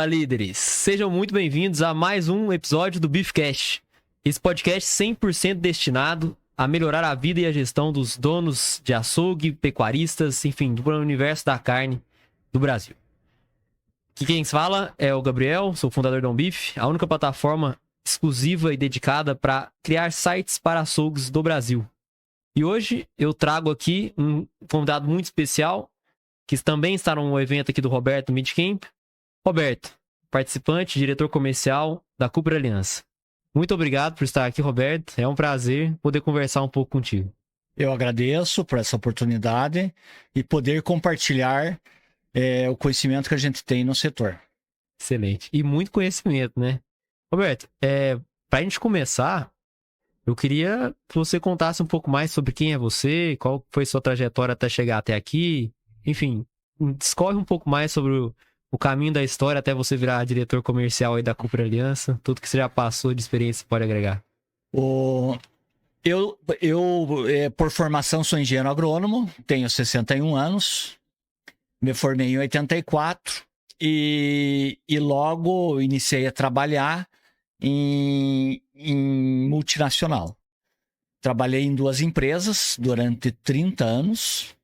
Fala, líderes! Sejam muito bem-vindos a mais um episódio do Beefcast. Esse podcast 100% destinado a melhorar a vida e a gestão dos donos de açougue, pecuaristas, enfim, do universo da carne do Brasil. Aqui quem fala é o Gabriel, sou fundador da Beef, a única plataforma exclusiva e dedicada para criar sites para açougues do Brasil. E hoje eu trago aqui um convidado muito especial, que também está no evento aqui do Roberto Midcamp. Roberto, participante, diretor comercial da Cooper Aliança. Muito obrigado por estar aqui, Roberto. É um prazer poder conversar um pouco contigo. Eu agradeço por essa oportunidade e poder compartilhar o conhecimento que a gente tem no setor. Excelente. E muito conhecimento, né? Roberto, para a gente começar, eu queria que você contasse um pouco mais sobre quem é você, qual foi sua trajetória até chegar até aqui. Enfim, discorre um pouco mais sobre o caminho da história até você virar diretor comercial aí da Cooper Aliança. Tudo que você já passou de experiência pode agregar. Eu, por formação, sou engenheiro agrônomo, tenho 61 anos, me formei em 84 e logo iniciei a trabalhar em multinacional. Trabalhei em 2 empresas durante 30 anos.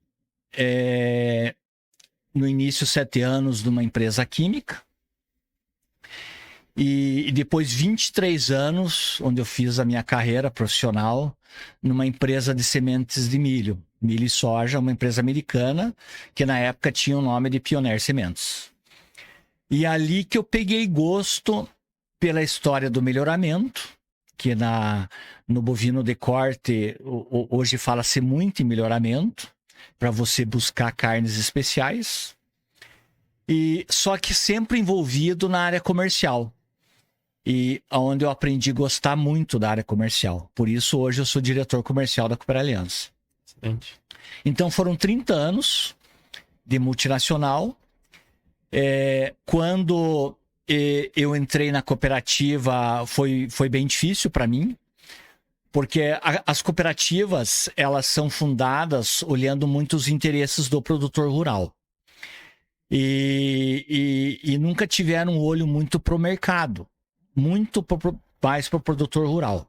No início, 7 anos numa empresa química. E depois 23 anos, onde eu fiz a minha carreira profissional numa empresa de sementes de milho. Milho e soja, uma empresa americana, que na época tinha o nome de Pioneer Sementes. E ali que eu peguei gosto pela história do melhoramento, que no bovino de corte, hoje fala-se muito em melhoramento, para você buscar carnes especiais, e só que sempre envolvido na área comercial, e onde eu aprendi a gostar muito da área comercial. Por isso, hoje eu sou diretor comercial da Cooper Aliança. Excelente. Então, foram 30 anos de multinacional. Quando eu entrei na cooperativa, foi bem difícil para mim, porque as cooperativas, elas são fundadas olhando muito os interesses do produtor rural. E nunca tiveram um olho muito pro mercado, muito mais pro produtor rural.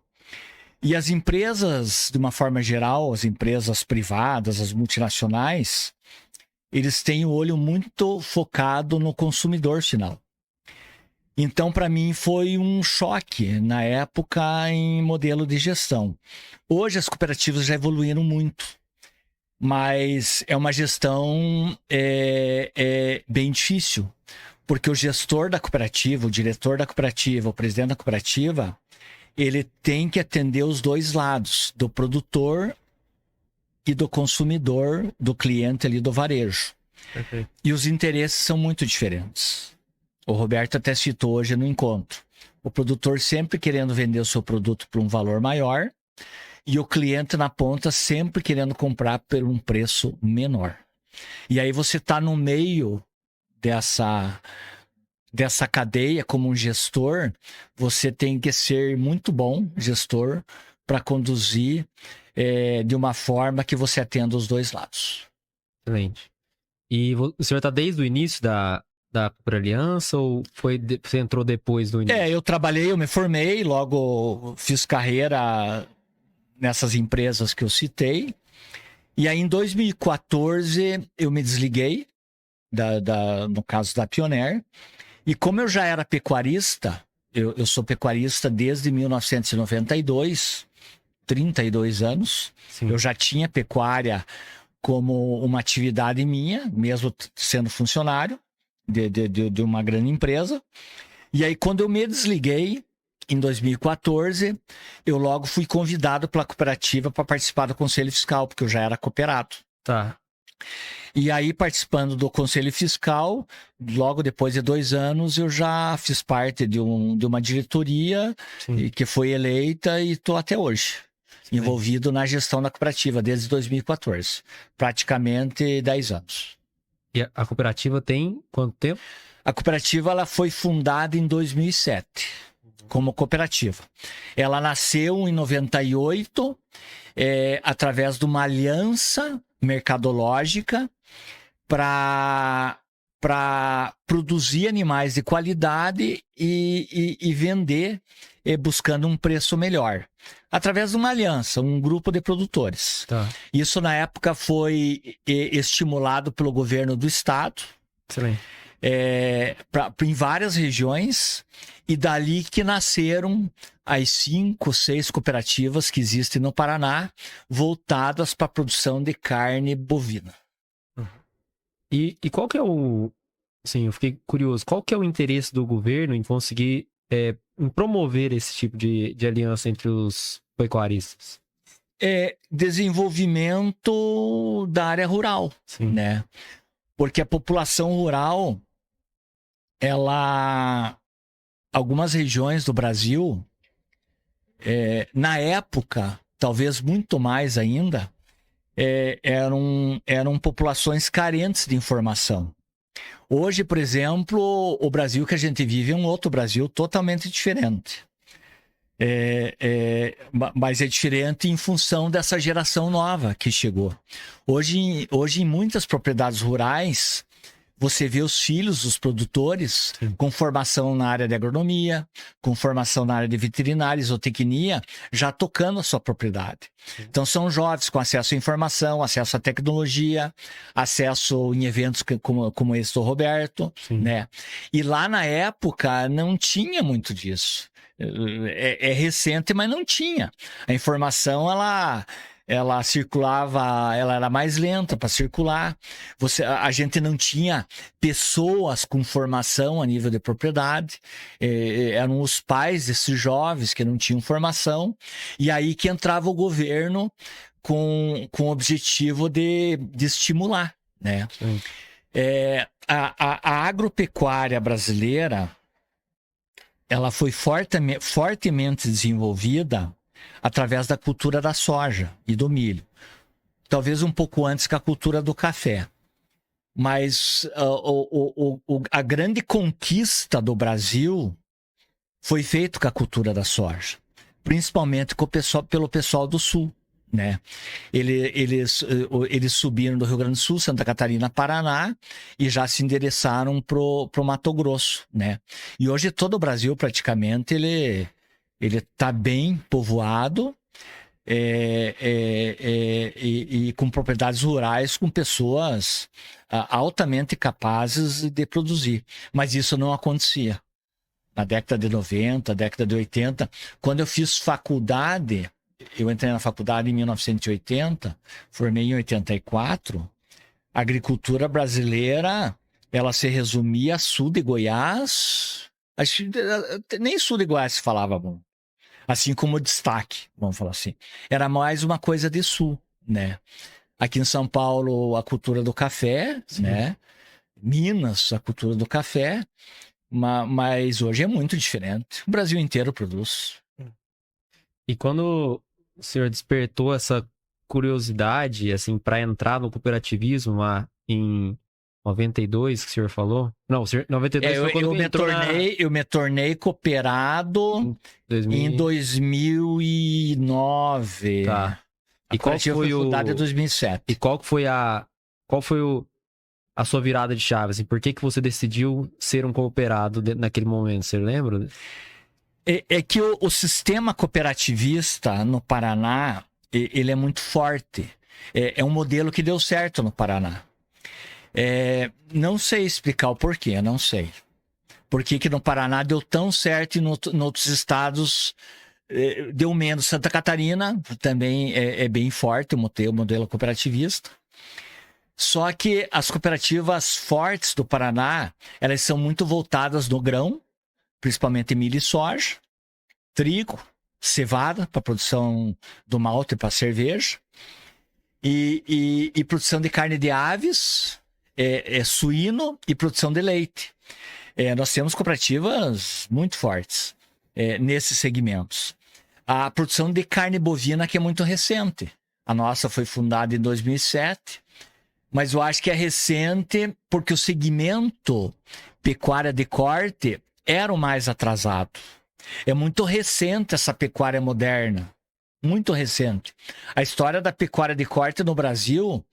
E as empresas, de uma forma geral, as empresas privadas, as multinacionais, eles têm o olho muito focado no consumidor final. Então, para mim, foi um choque na época em modelo de gestão. Hoje, as cooperativas já evoluíram muito, mas é uma gestão bem difícil, porque o gestor da cooperativa, o diretor da cooperativa, o presidente da cooperativa, ele tem que atender os dois lados, do produtor e do consumidor, do cliente ali do varejo. Perfeito. E os interesses são muito diferentes. O Roberto até citou hoje no encontro. O produtor sempre querendo vender o seu produto por um valor maior e o cliente na ponta sempre querendo comprar por um preço menor. E aí você está no meio dessa cadeia como um gestor, você tem que ser muito bom gestor para conduzir de uma forma que você atenda os dois lados. Excelente. E o senhor está desde o início da Cooper Aliança ou você entrou depois do início? Eu me formei, logo fiz carreira nessas empresas que eu citei. E aí, em 2014, eu me desliguei, no caso da Pioneer. E como eu já era pecuarista, eu sou pecuarista desde 1992, 32 anos. Sim. Eu já tinha pecuária como uma atividade minha, mesmo sendo funcionário de uma grande empresa. E aí, quando eu me desliguei, em 2014, eu logo fui convidado pela cooperativa para participar do Conselho Fiscal, porque eu já era cooperado. Tá. E aí, participando do Conselho Fiscal, logo depois de 2 anos, eu já fiz parte de uma diretoria que foi eleita e estou até hoje. Sim. Envolvido na gestão da cooperativa desde 2014. Praticamente 10 anos. E a cooperativa tem quanto tempo? A cooperativa ela foi fundada em 2007 como cooperativa. Ela nasceu em 98 através de uma aliança mercadológica para para produzir animais de qualidade e vender buscando um preço melhor. Através de uma aliança, um grupo de produtores. Tá. Isso, na época, foi estimulado pelo governo do estado. Excelente. Em várias regiões, e dali que nasceram as 5, 6 cooperativas que existem no Paraná, voltadas para a produção de carne bovina. E qual que é o... Assim, eu fiquei curioso. Qual que é o interesse do governo em conseguir em promover esse tipo de aliança entre os pecuaristas? Desenvolvimento da área rural, Sim. né? Porque a população rural, algumas regiões do Brasil, na época, talvez muito mais ainda, eram populações carentes de informação. Hoje, por exemplo, o Brasil que a gente vive é um outro Brasil totalmente diferente. Mas é diferente em função dessa geração nova que chegou. Hoje, em muitas propriedades rurais, você vê os filhos dos produtores com formação na área de agronomia, com formação na área de veterinária, zootecnia, já tocando a sua propriedade. Então, são jovens com acesso à informação, acesso à tecnologia, acesso em eventos como esse do Roberto, né? E lá na época não tinha muito disso. É recente, mas não tinha. A informação, ela circulava, ela era mais lenta para circular. A gente não tinha pessoas com formação a nível de propriedade. Eram os pais desses jovens que não tinham formação. E aí que entrava o governo com o objetivo de estimular, né? A agropecuária brasileira, ela foi fortemente desenvolvida através da cultura da soja e do milho. Talvez um pouco antes que a cultura do café. Mas a grande conquista do Brasil foi feita com a cultura da soja. Principalmente pelo pessoal do Sul, né? Eles subiram do Rio Grande do Sul, Santa Catarina, Paraná, e já se endereçaram pro Mato Grosso, né? E hoje todo o Brasil, praticamente, ele está bem povoado e com propriedades rurais, com pessoas altamente capazes de produzir. Mas isso não acontecia. Na década de 90, década de 80, quando eu fiz faculdade, eu entrei na faculdade em 1980, formei em 84, a agricultura brasileira, ela se resumia a sul de Goiás, nem sul de Goiás se falava bom. Assim como destaque, vamos falar assim. Era mais uma coisa de sul, né? Aqui em São Paulo, a cultura do café, né? Minas, a cultura do café. Mas hoje é muito diferente. O Brasil inteiro produz. E quando o senhor despertou essa curiosidade, assim, para entrar no cooperativismo lá em 92, que o senhor falou? Não, o senhor, 92 foi quando eu me tornei cooperado em 2009. Tá. E qual foi fundada em 2007. E qual foi a sua virada de chave? Assim, por que você decidiu ser um cooperado naquele momento? Você lembra? É que o sistema cooperativista no Paraná, ele é muito forte. É um modelo que deu certo no Paraná. Não sei explicar o porquê, não sei. Por que no Paraná deu tão certo e em outros estados deu menos. Santa Catarina também é bem forte o modelo cooperativista. Só que as cooperativas fortes do Paraná, elas são muito voltadas no grão, principalmente milho e soja, trigo, cevada para produção do malte para cerveja, e produção de carne de aves, suíno e produção de leite. Nós temos cooperativas muito fortes nesses segmentos. A produção de carne bovina que é muito recente. A nossa foi fundada em 2007, mas eu acho que é recente porque o segmento pecuária de corte era o mais atrasado. É muito recente essa pecuária moderna. Muito recente. A história da pecuária de corte no Brasil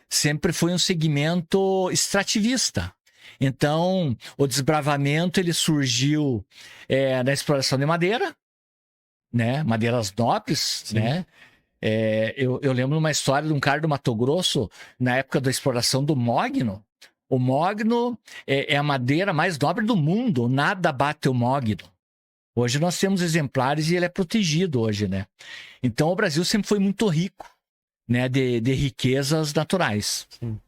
sempre foi um segmento extrativista. Então, o desbravamento ele surgiu na exploração de madeira, né? Madeiras nobres, Sim. né? Eu lembro uma história de um cara do Mato Grosso, na época da exploração do mogno. O mogno é a madeira mais nobre do mundo, nada bate o mogno. Hoje nós temos exemplares e ele é protegido hoje, né? Então o Brasil sempre foi muito rico, né? De riquezas naturais. Sim.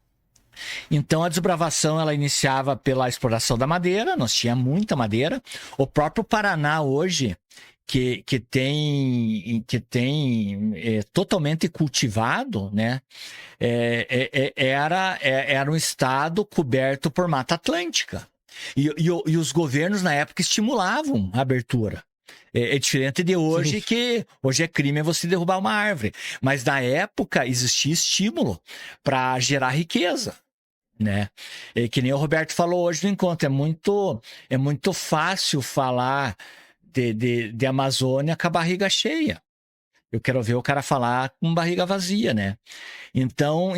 Então a desbravação ela iniciava pela exploração da madeira, nós tínhamos muita madeira. O próprio Paraná hoje, que tem totalmente cultivado, né? Era um estado coberto por Mata Atlântica. E os governos na época estimulavam a abertura. É diferente de hoje, Sim. que hoje é crime você derrubar uma árvore. Mas na época existia estímulo para gerar riqueza, né? Que nem o Roberto falou hoje no encontro, é muito fácil falar de Amazônia com a barriga cheia. Eu quero ver o cara falar com barriga vazia, né? Então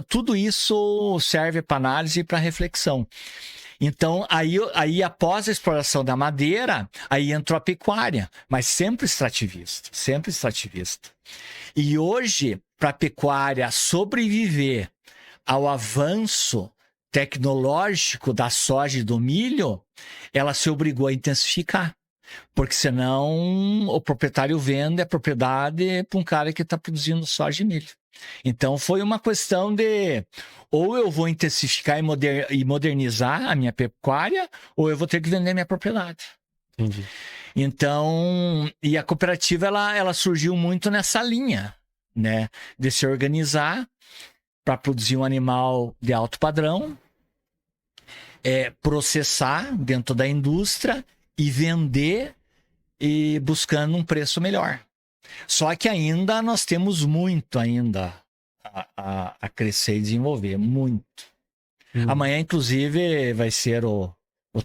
tudo isso serve para análise e para reflexão. Então, aí após a exploração da madeira, aí entrou a pecuária, mas sempre extrativista, sempre extrativista. E hoje, para a pecuária sobreviver ao avanço tecnológico da soja e do milho, ela se obrigou a intensificar. Porque senão o proprietário vende a propriedade para um cara que está produzindo soja e milho. Então foi uma questão de ou eu vou intensificar e modernizar a minha pecuária, ou eu vou ter que vender minha propriedade. Entendi. Então, e a cooperativa ela surgiu muito nessa linha, né? De se organizar para produzir um animal de alto padrão, processar dentro da indústria e vender e buscando um preço melhor. Só que ainda nós temos muito ainda a crescer e desenvolver, muito. Amanhã, inclusive, vai ser o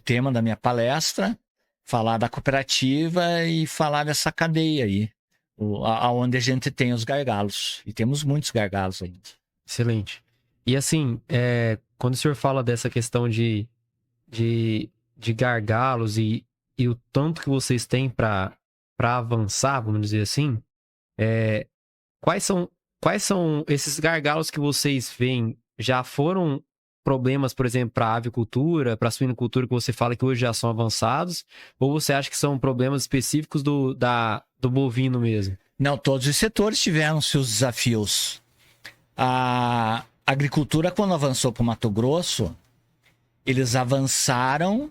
tema da minha palestra, falar da cooperativa e falar dessa cadeia aí, onde a gente tem os gargalos. E temos muitos gargalos ainda. Excelente. E assim, quando o senhor fala dessa questão de gargalos e o tanto que vocês têm para avançar, vamos dizer assim, quais são esses gargalos que vocês veem? Já foram problemas, por exemplo, para a avicultura, para a suinocultura, que você fala que hoje já são avançados? Ou você acha que são problemas específicos do bovino mesmo? Não, todos os setores tiveram seus desafios. A agricultura, quando avançou para o Mato Grosso, eles avançaram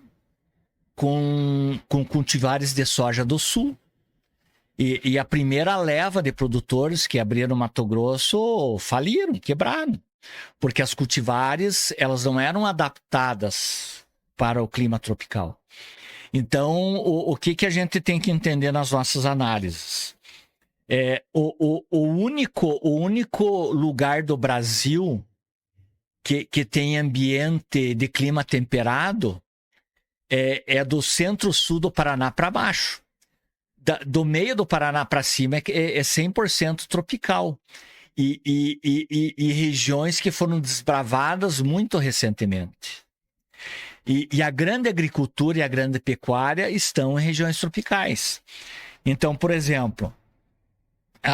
com cultivares de soja do sul. E a primeira leva de produtores que abriram Mato Grosso faliram, quebraram. Porque as cultivares, elas não eram adaptadas para o clima tropical. Então, o que a gente tem que entender nas nossas análises? O único lugar do Brasil que tem ambiente de clima temperado é do centro-sul do Paraná para baixo. Do meio do Paraná para cima é 100% tropical. E regiões que foram desbravadas muito recentemente. E a grande agricultura e a grande pecuária estão em regiões tropicais. Então, por exemplo,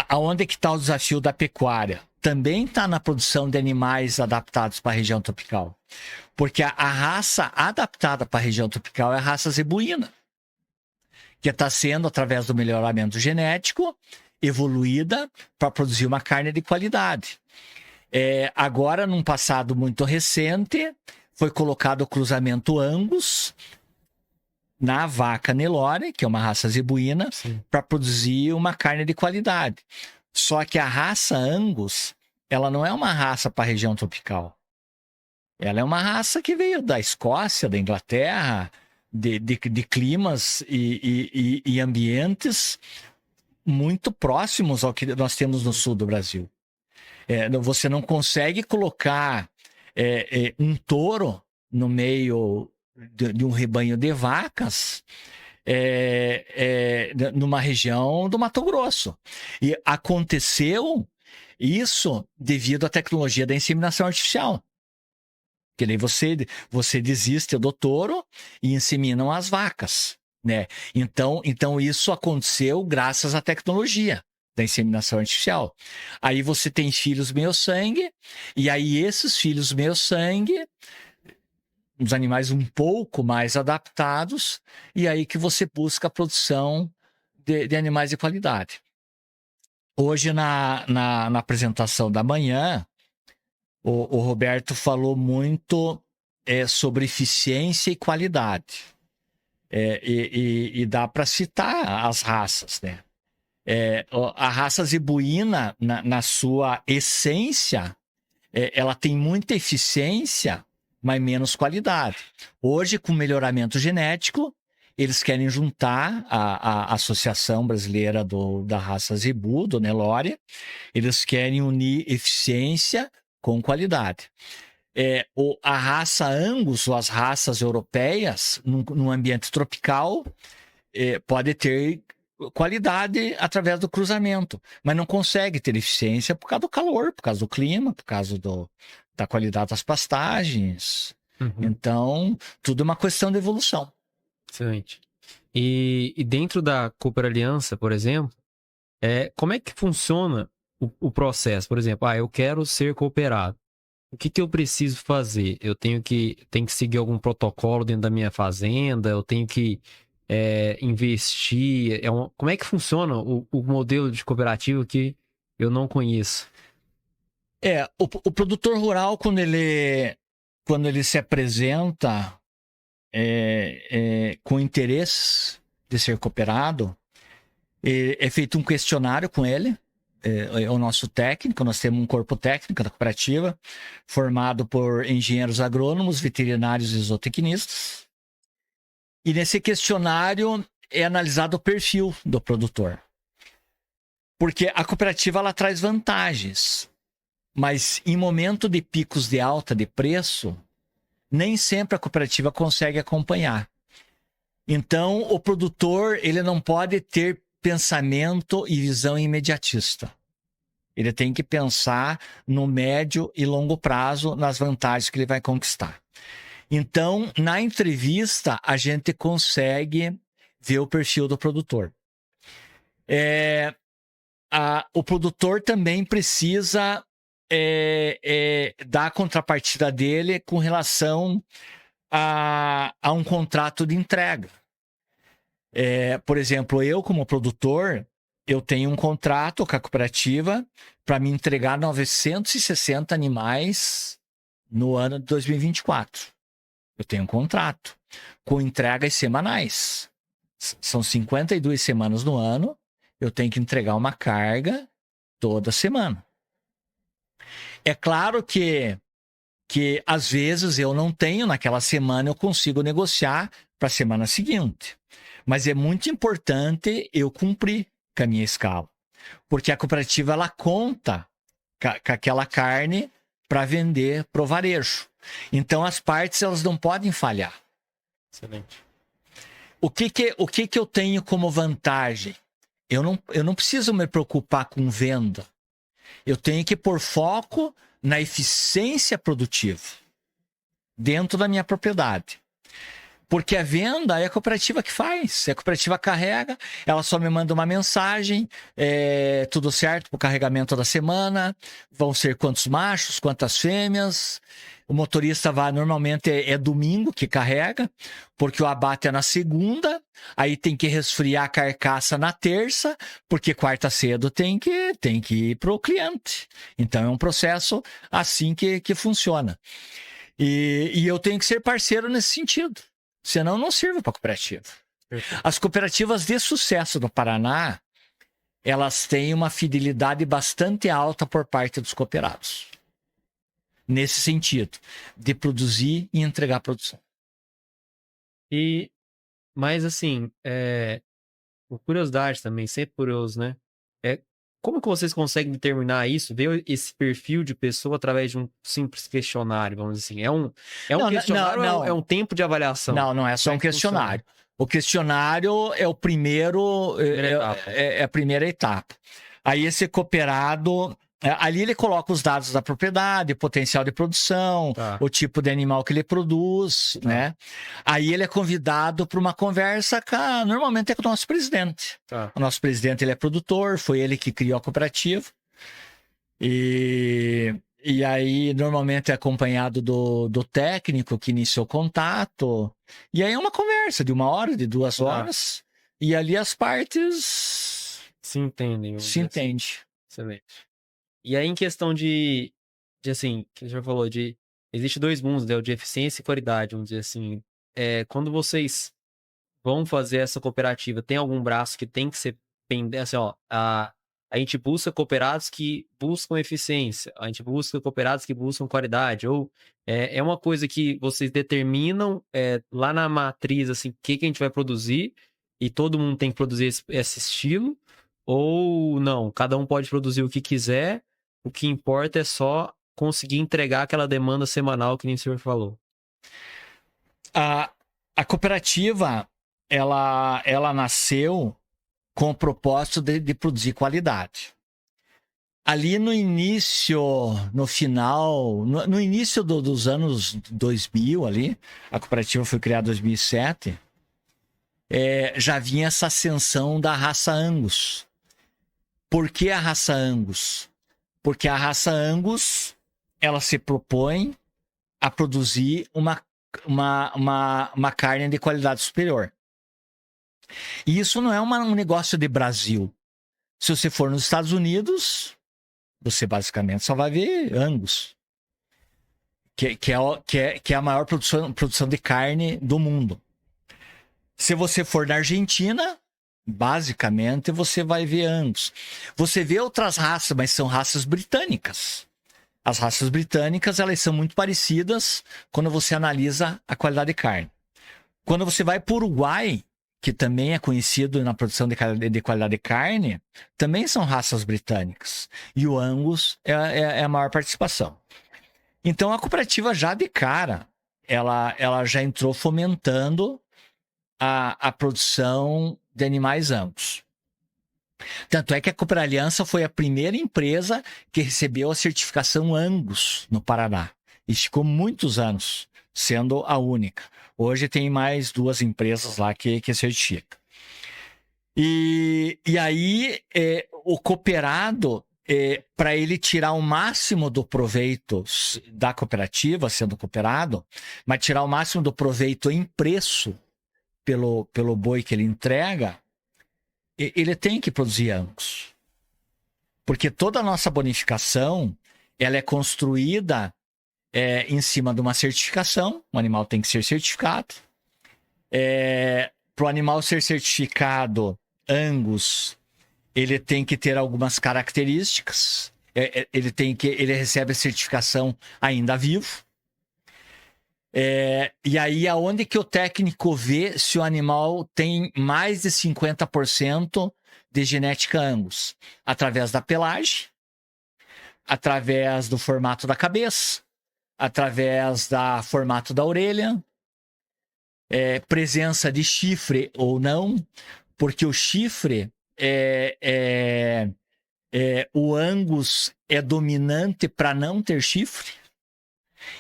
aonde que está o desafio da pecuária? Também está na produção de animais adaptados para a região tropical. Porque a raça adaptada para a região tropical é a raça zebuína, que está sendo, através do melhoramento genético, evoluída para produzir uma carne de qualidade. Agora, num passado muito recente, foi colocado o cruzamento Angus na vaca Nelore, que é uma raça zebuína, para produzir uma carne de qualidade. Só que a raça Angus, ela não é uma raça para a região tropical. Ela é uma raça que veio da Escócia, da Inglaterra, de climas e ambientes muito próximos ao que nós temos no sul do Brasil. Você não consegue colocar um touro no meio de um rebanho de vacas numa região do Mato Grosso. E aconteceu isso devido à tecnologia da inseminação artificial. Porque daí você desiste do touro e inseminam as vacas, né? Então isso aconteceu graças à tecnologia da inseminação artificial. Aí você tem filhos meio sangue, e aí esses filhos meio sangue, os animais um pouco mais adaptados, e aí que você busca a produção de animais de qualidade. Hoje, na apresentação da manhã, o Roberto falou muito sobre eficiência e qualidade. E dá para citar as raças, né? A raça zebuína, na sua essência, ela tem muita eficiência, mas menos qualidade. Hoje, com melhoramento genético, eles querem juntar a Associação Brasileira da Raça Zebu, do Nelore, eles querem unir eficiência com qualidade. A raça Angus, ou as raças europeias, num ambiente tropical, pode ter qualidade através do cruzamento, mas não consegue ter eficiência por causa do calor, por causa do clima, por causa da qualidade das pastagens. Uhum. Então, tudo é uma questão de evolução. Excelente. E dentro da Cooper Aliança, por exemplo, como é que funciona o processo? Por exemplo, eu quero ser cooperado. O que eu preciso fazer? Eu tenho que seguir algum protocolo dentro da minha fazenda? Eu tenho que investir? Como é que funciona o modelo de cooperativa que eu não conheço? O produtor rural, quando ele se apresenta com interesse de ser cooperado, é feito um questionário com ele. É o nosso técnico, nós temos um corpo técnico da cooperativa, formado por engenheiros agrônomos, veterinários e zootecnistas. E nesse questionário é analisado o perfil do produtor. Porque a cooperativa ela traz vantagens, mas em momento de picos de alta de preço, nem sempre a cooperativa consegue acompanhar. Então, o produtor ele não pode ter pensamento e visão imediatista. Ele tem que pensar no médio e longo prazo, nas vantagens que ele vai conquistar. Então, na entrevista, a gente consegue ver o perfil do produtor. O produtor também precisa dar a contrapartida dele com relação a um contrato de entrega. Por exemplo, eu como produtor, eu tenho um contrato com a cooperativa para me entregar 960 animais no ano de 2024. Eu tenho um contrato com entregas semanais. São 52 semanas no ano, eu tenho que entregar uma carga toda semana. É claro que às vezes eu não tenho, naquela semana eu consigo negociar para a semana seguinte. Mas é muito importante eu cumprir com a minha escala. Porque a cooperativa ela conta com aquela carne para vender para o varejo. Então as partes elas não podem falhar. Excelente. O que eu tenho como vantagem? Eu não preciso me preocupar com venda. Eu tenho que pôr foco na eficiência produtiva dentro da minha propriedade. Porque a venda é a cooperativa que faz. A cooperativa carrega, ela só me manda uma mensagem, tudo certo para o carregamento da semana, vão ser quantos machos, quantas fêmeas. O motorista vai, normalmente é domingo que carrega, porque o abate é na segunda, aí tem que resfriar a carcaça na terça, porque quarta cedo tem que ir para o cliente. Então é um processo assim que funciona. E eu tenho que ser parceiro nesse sentido. Senão não sirvo para cooperativa. Perfeito. As cooperativas de sucesso no Paraná, elas têm uma fidelidade bastante alta por parte dos cooperados. Nesse sentido, de produzir e entregar produção. Mas assim, por curiosidade também, sempre curioso, né? Como que vocês conseguem determinar isso, ver esse perfil de pessoa através de um simples questionário, vamos dizer assim? É um questionário ou é um tempo de avaliação? Não é só um questionário. O questionário é o primeiro, é a primeira etapa. Aí esse cooperado, Ali ele coloca os dados da propriedade, potencial de produção, o tipo de animal que ele produz, né? Aí ele é convidado para uma conversa normalmente é com o nosso presidente. O nosso presidente, ele é produtor, foi ele que criou a cooperativa. E aí, normalmente é acompanhado do técnico que iniciou o contato. E aí é uma conversa de 1 hora, de 2 horas. E ali as partes... Se entendem. Se entendem. Assim. Excelente. E aí, em questão de assim, que você já falou, existe 2 mundos, né? O de eficiência e qualidade, vamos dizer assim. Quando vocês vão fazer essa cooperativa, tem algum braço que tem que ser pendente, assim, ó, a gente busca cooperados que buscam eficiência, a gente busca cooperados que buscam qualidade, ou é uma coisa que vocês determinam lá na matriz, assim, o que a gente vai produzir, e todo mundo tem que produzir esse estilo, ou não, cada um pode produzir o que quiser, o que importa é só conseguir entregar aquela demanda semanal que nem o senhor falou. A cooperativa, ela nasceu com o propósito de produzir qualidade. Ali no início, no final, no início dos anos 2000 ali, a cooperativa foi criada em 2007, já vinha essa ascensão da raça Angus. Por que a raça Angus? Porque a raça Angus, ela se propõe a produzir uma carne de qualidade superior. E isso não é um negócio de Brasil. Se você for nos Estados Unidos, você basicamente só vai ver Angus, que é a maior produção de carne do mundo. Se você for na Argentina, basicamente você vai ver Angus. Você vê outras raças, mas são raças britânicas. As raças britânicas, elas são muito parecidas quando você analisa a qualidade de carne. Quando você vai para o Uruguai, que também é conhecido na produção de qualidade de carne, também são raças britânicas. E o Angus é a maior participação. Então, a cooperativa já de cara, ela já entrou fomentando a produção de animais Angus. Tanto é que a Cooper Aliança foi a primeira empresa que recebeu a certificação Angus no Paraná. E ficou muitos anos sendo a única. Hoje tem mais 2 empresas lá que certificam. E aí, o cooperado, para ele tirar o máximo do proveito da cooperativa, sendo cooperado, mas tirar o máximo do proveito em preço pelo boi que ele entrega, ele tem que produzir Angus. Porque toda a nossa bonificação, ela é construída em cima de uma certificação. O animal tem que ser certificado. Para o animal ser certificado Angus, ele tem que ter algumas características. Ele recebe a certificação ainda vivo. E aí, aonde que o técnico vê se o animal tem mais de 50% de genética Angus? Através da pelagem, através do formato da cabeça, através do formato da orelha, presença de chifre ou não, porque o chifre o Angus é dominante para não ter chifre.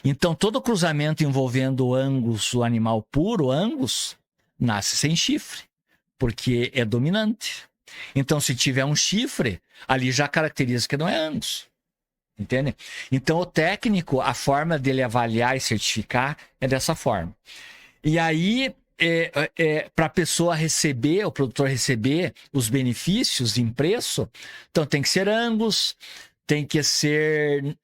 Então, todo cruzamento envolvendo o Angus, o animal puro, Angus, nasce sem chifre, porque é dominante. Então, se tiver um chifre, ali já caracteriza que não é Angus. Entende? Então, o técnico, a forma dele avaliar e certificar é dessa forma. E aí, para a pessoa receber, o produtor receber os benefícios em preço, então tem que ser Angus, tem que ser...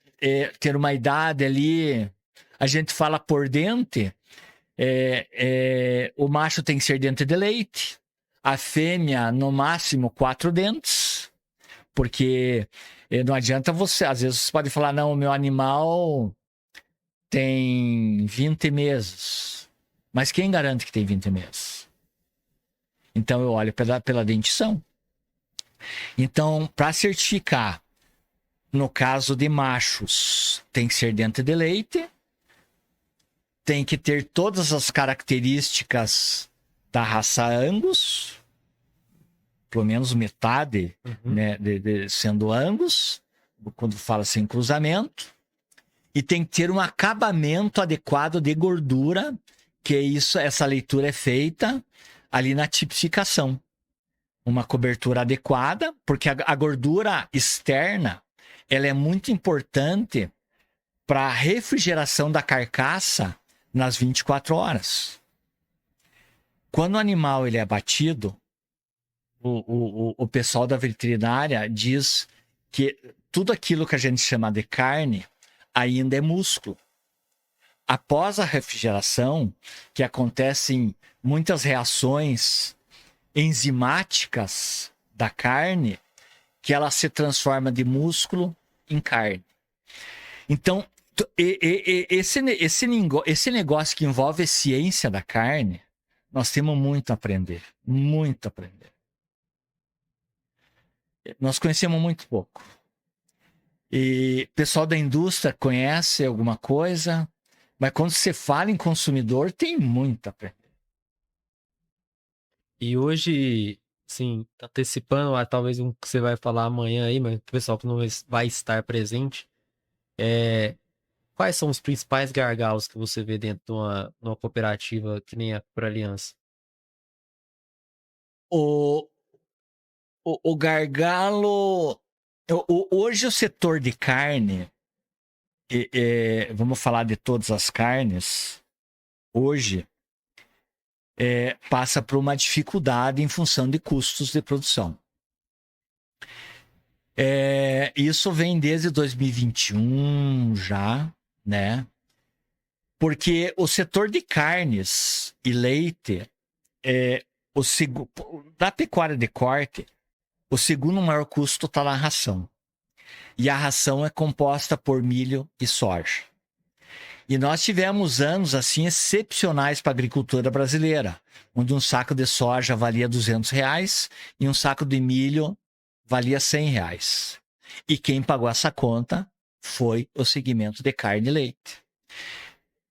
ter uma idade ali, a gente fala por dente, o macho tem que ser dente de leite, a fêmea no máximo 4 dentes, porque não adianta às vezes você pode falar, não, o meu animal tem 20 meses, mas quem garante que tem 20 meses? Então eu olho pela dentição. Então, para certificar, no caso de machos, tem que ser dente de leite, tem que ter todas as características da raça Angus, pelo menos metade, né, sendo Angus, quando fala assim, cruzamento, e tem que ter um acabamento adequado de gordura, que isso, essa leitura é feita ali na tipificação. Uma cobertura adequada, porque a gordura externa, ela é muito importante para a refrigeração da carcaça nas 24 horas. Quando o animal ele é abatido, o pessoal da veterinária diz que tudo aquilo que a gente chama de carne ainda é músculo. Após a refrigeração, que acontecem muitas reações enzimáticas da carne, que ela se transforma de músculo em carne. Então, esse negócio que envolve a ciência da carne, nós temos muito a aprender. Muito a aprender. Nós conhecemos muito pouco. E o pessoal da indústria conhece alguma coisa, mas quando você fala em consumidor, tem muito a aprender. E hoje, assim, antecipando talvez um que você vai falar amanhã aí, mas o pessoal que não vai estar presente, quais são os principais gargalos que você vê dentro de uma cooperativa que nem a Por Aliança? O gargalo... Hoje o setor de carne, vamos falar de todas as carnes, hoje passa por uma dificuldade em função de custos de produção. Isso vem desde 2021 já, né? Porque o setor de carnes e leite, da pecuária de corte, o segundo maior custo está na ração. E a ração é composta por milho e soja. E nós tivemos anos assim excepcionais para a agricultura brasileira, onde um saco de soja valia R$200 e um saco de milho valia R$100. E quem pagou essa conta foi o segmento de carne e leite.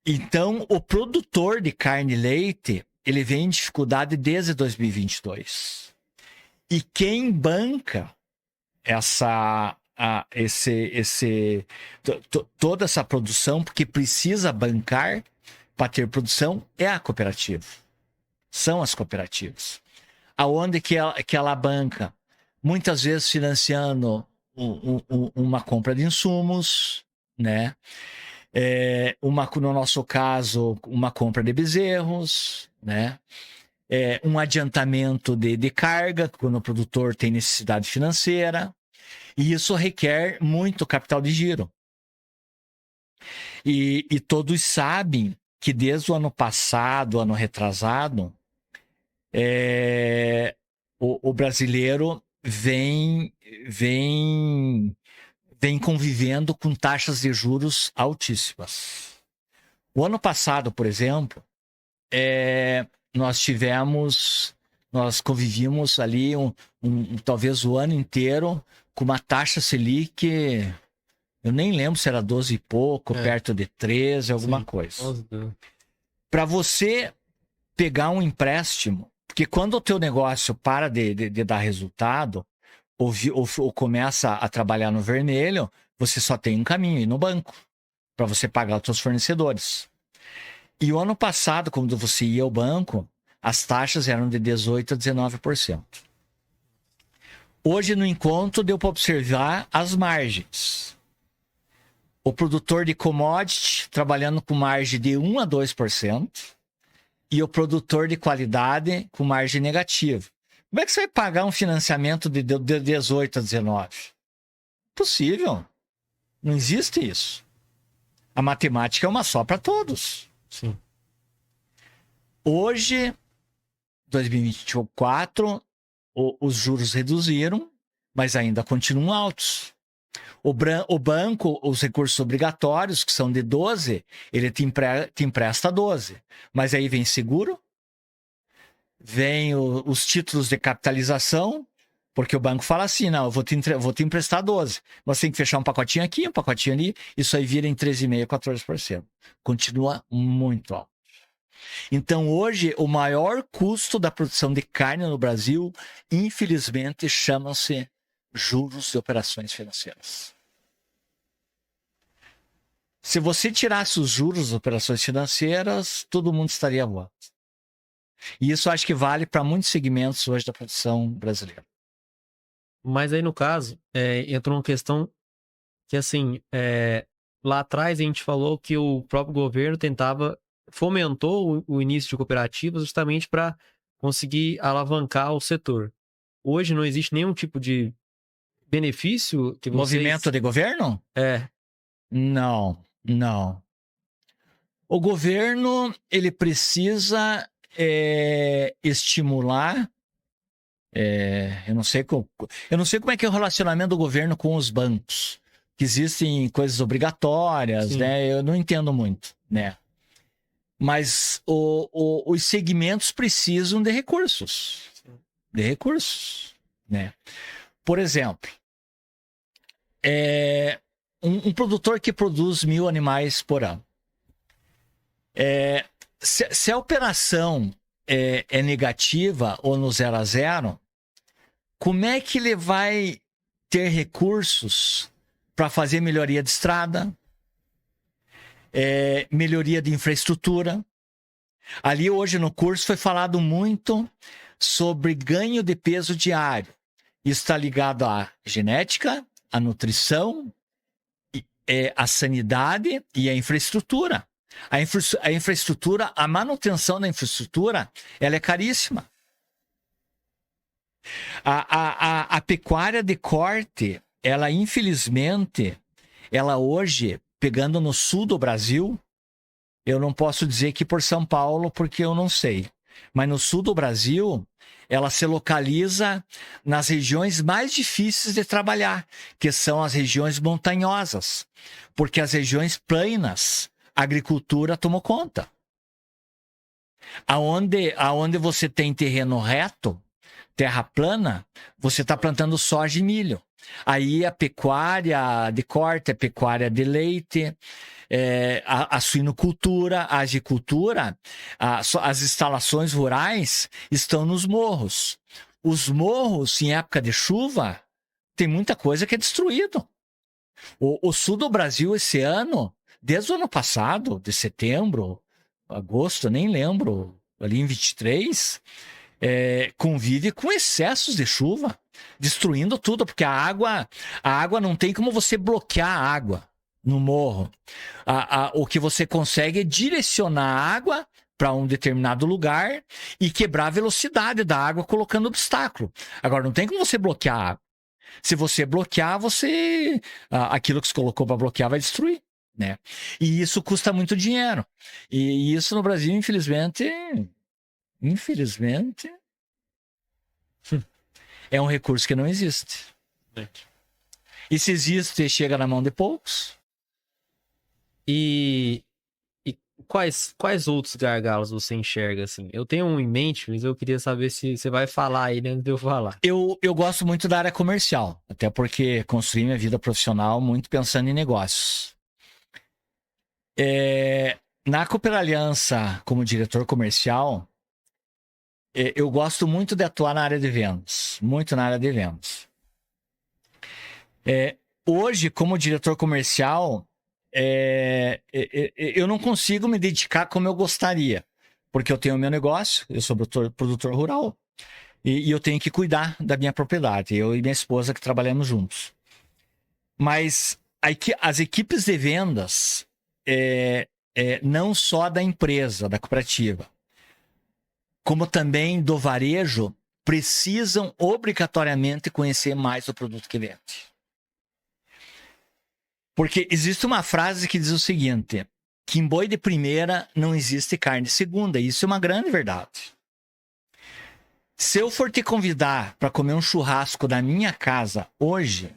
Então, o produtor de carne e leite, ele vem em dificuldade desde 2022. E quem banca toda essa produção, porque precisa bancar para ter produção, é a cooperativa. São as cooperativas. Aonde que ela banca? Muitas vezes financiando uma compra de insumos, né? No nosso caso, uma compra de bezerros, né? Um adiantamento de carga, quando o produtor tem necessidade financeira. E isso requer muito capital de giro. E todos sabem que desde o ano passado, ano retrasado, o brasileiro vem convivendo com taxas de juros altíssimas. O ano passado, por exemplo, nós convivíamos ali talvez o ano inteiro com uma taxa Selic, eu nem lembro se era 12 e pouco, perto de 13, alguma Sim, coisa. Nossa. Para você pegar um empréstimo, porque quando o teu negócio para de dar resultado, ou começa a trabalhar no vermelho, você só tem um caminho, ir no banco, para você pagar os seus fornecedores. E o ano passado, quando você ia ao banco, as taxas eram de 18% a 19%. Hoje, no encontro, deu para observar as margens. O produtor de commodity trabalhando com margem de 1% a 2%, e o produtor de qualidade com margem negativa. Como é que você vai pagar um financiamento de 18% a 19%? Impossível. Não existe isso. A matemática é uma só para todos. Sim. Hoje, 2024, os juros reduziram, mas ainda continuam altos. O banco, os recursos obrigatórios, que são de 12, ele te empresta 12. Mas aí vem seguro, vem os títulos de capitalização, porque o banco fala assim, não, eu vou te emprestar 12. Mas tem que fechar um pacotinho aqui, um pacotinho ali, isso aí vira em 13,5%, 14%. Continua muito alto. Então, hoje, o maior custo da produção de carne no Brasil, infelizmente, chama-se juros de operações financeiras. Se você tirasse os juros das operações financeiras, todo mundo estaria voando. E isso acho que vale para muitos segmentos hoje da produção brasileira. Mas aí, no caso, entrou uma questão que, assim, lá atrás a gente falou que o próprio governo fomentou o início de cooperativas justamente para conseguir alavancar o setor. Hoje não existe nenhum tipo de benefício que vocês... Movimento de governo? Não. O governo, ele precisa estimular... eu não sei como é que é o relacionamento do governo com os bancos. Que existem coisas obrigatórias, Sim. né? Eu não entendo muito, né? Mas os segmentos precisam de recursos. De recursos, né? Por exemplo, um produtor que produz 1.000 animais por ano. Se a operação é negativa ou no 0 a 0, como é que ele vai ter recursos para fazer melhoria de estrada, melhoria de infraestrutura? Ali hoje no curso foi falado muito sobre ganho de peso diário. Isso está ligado à genética, à nutrição, à sanidade e à infraestrutura. A infraestrutura, a manutenção da infraestrutura, ela é caríssima. A pecuária de corte, ela infelizmente, ela hoje, pegando no sul do Brasil, eu não posso dizer que por São Paulo, porque eu não sei. Mas no sul do Brasil, ela se localiza nas regiões mais difíceis de trabalhar, que são as regiões montanhosas. Porque as regiões planas, a agricultura tomou conta. Aonde você tem terreno reto, terra plana, você está plantando soja e milho. Aí a pecuária de corte, a pecuária de leite, a suinocultura, a agicultura, as instalações rurais estão nos morros. Os morros, em época de chuva, tem muita coisa que é destruído. O sul do Brasil esse ano, desde o ano passado, de setembro, agosto, nem lembro, ali em 23, convive com excessos de chuva, destruindo tudo, porque a água não tem como você bloquear a água no morro. O que você consegue é direcionar a água para um determinado lugar e quebrar a velocidade da água colocando obstáculo. Agora, não tem como você bloquear a água. Se você bloquear, aquilo que você colocou para bloquear vai destruir, né? E isso custa muito dinheiro. E isso no Brasil, infelizmente, é um recurso que não existe. E se existe, chega na mão de poucos. E quais outros gargalos você enxerga, assim? Eu tenho um em mente, mas eu queria saber se você vai falar aí, né, antes de eu falar. Eu gosto muito da área comercial, até porque construí minha vida profissional muito pensando em negócios. Na Cooper Aliança, como diretor comercial, eu gosto muito de atuar na área de vendas, muito na área de vendas. Hoje, como diretor comercial, eu não consigo me dedicar como eu gostaria, porque eu tenho o meu negócio, eu sou produtor rural, e eu tenho que cuidar da minha propriedade, eu e minha esposa que trabalhamos juntos. Mas as equipes de vendas, não só da empresa, da cooperativa, como também do varejo, precisam obrigatoriamente conhecer mais o produto que vende. Porque existe uma frase que diz o seguinte, que em boi de primeira não existe carne de segunda. E isso é uma grande verdade. Se eu for te convidar para comer um churrasco na minha casa hoje,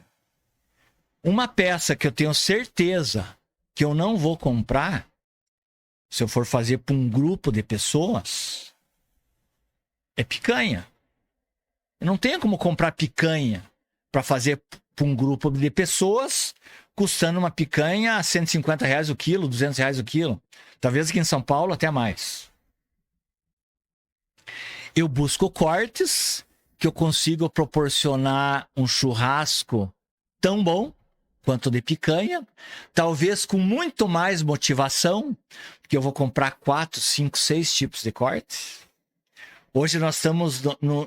uma peça que eu tenho certeza que eu não vou comprar, se eu for fazer para um grupo de pessoas, é picanha. Eu não tenho como comprar picanha para fazer para um grupo de pessoas, custando uma picanha a R$150 o quilo, R$200 o quilo. Talvez aqui em São Paulo até mais. Eu busco cortes que eu consigo proporcionar um churrasco tão bom quanto de picanha, talvez com muito mais motivação, porque eu vou comprar 4, 5, 6 tipos de cortes. Hoje nós estamos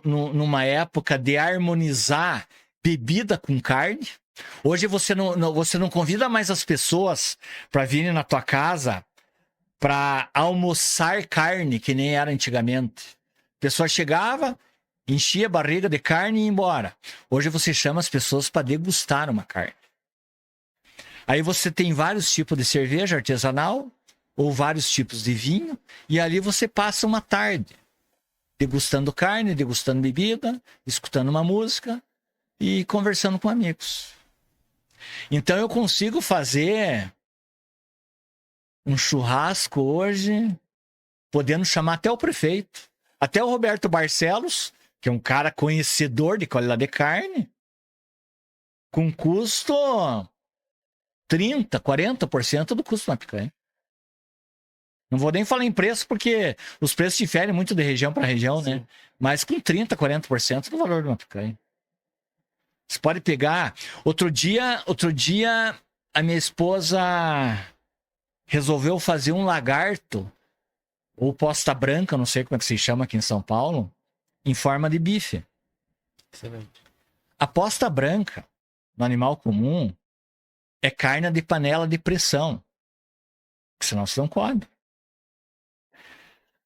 numa época de harmonizar bebida com carne. Hoje você não convida mais as pessoas para virem na tua casa para almoçar carne, que nem era antigamente. A pessoa chegava, enchia a barriga de carne e ia embora. Hoje você chama as pessoas para degustar uma carne. Aí você tem vários tipos de cerveja artesanal ou vários tipos de vinho, e ali você passa uma tarde degustando carne, degustando bebida, escutando uma música e conversando com amigos. Então eu consigo fazer um churrasco hoje, podendo chamar até o prefeito, até o Roberto Barcelos, que é um cara conhecedor de qualidade de carne, com custo 30%, 40% do custo de uma picanha. Não vou nem falar em preço, porque os preços diferem muito de região para região, né? Mas com 30%, 40% do valor de uma picanha. Você pode pegar... Outro dia, a minha esposa resolveu fazer um lagarto, ou posta branca, não sei como é que se chama aqui em São Paulo, em forma de bife. Excelente. A posta branca, no animal comum, é carne de panela de pressão. Senão você não come.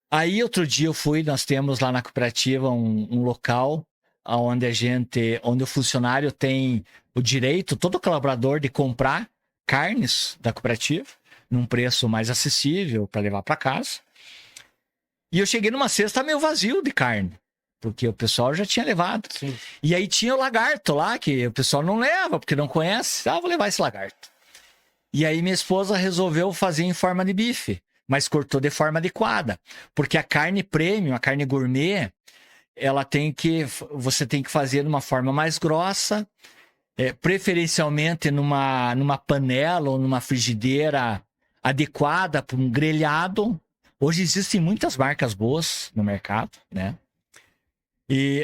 Aí, outro dia nós temos lá na cooperativa um local onde o funcionário tem o direito, todo colaborador, de comprar carnes da cooperativa num preço mais acessível para levar para casa. E eu cheguei numa cesta meio vazio de carne, porque o pessoal já tinha levado. Sim. E aí tinha o lagarto lá, que o pessoal não leva, porque não conhece. Vou levar esse lagarto. E aí minha esposa resolveu fazer em forma de bife, mas cortou de forma adequada. Porque a carne premium, a carne gourmet, você tem que fazer de uma forma mais grossa, preferencialmente numa panela ou numa frigideira adequada para um grelhado. Hoje existem muitas marcas boas no mercado, né?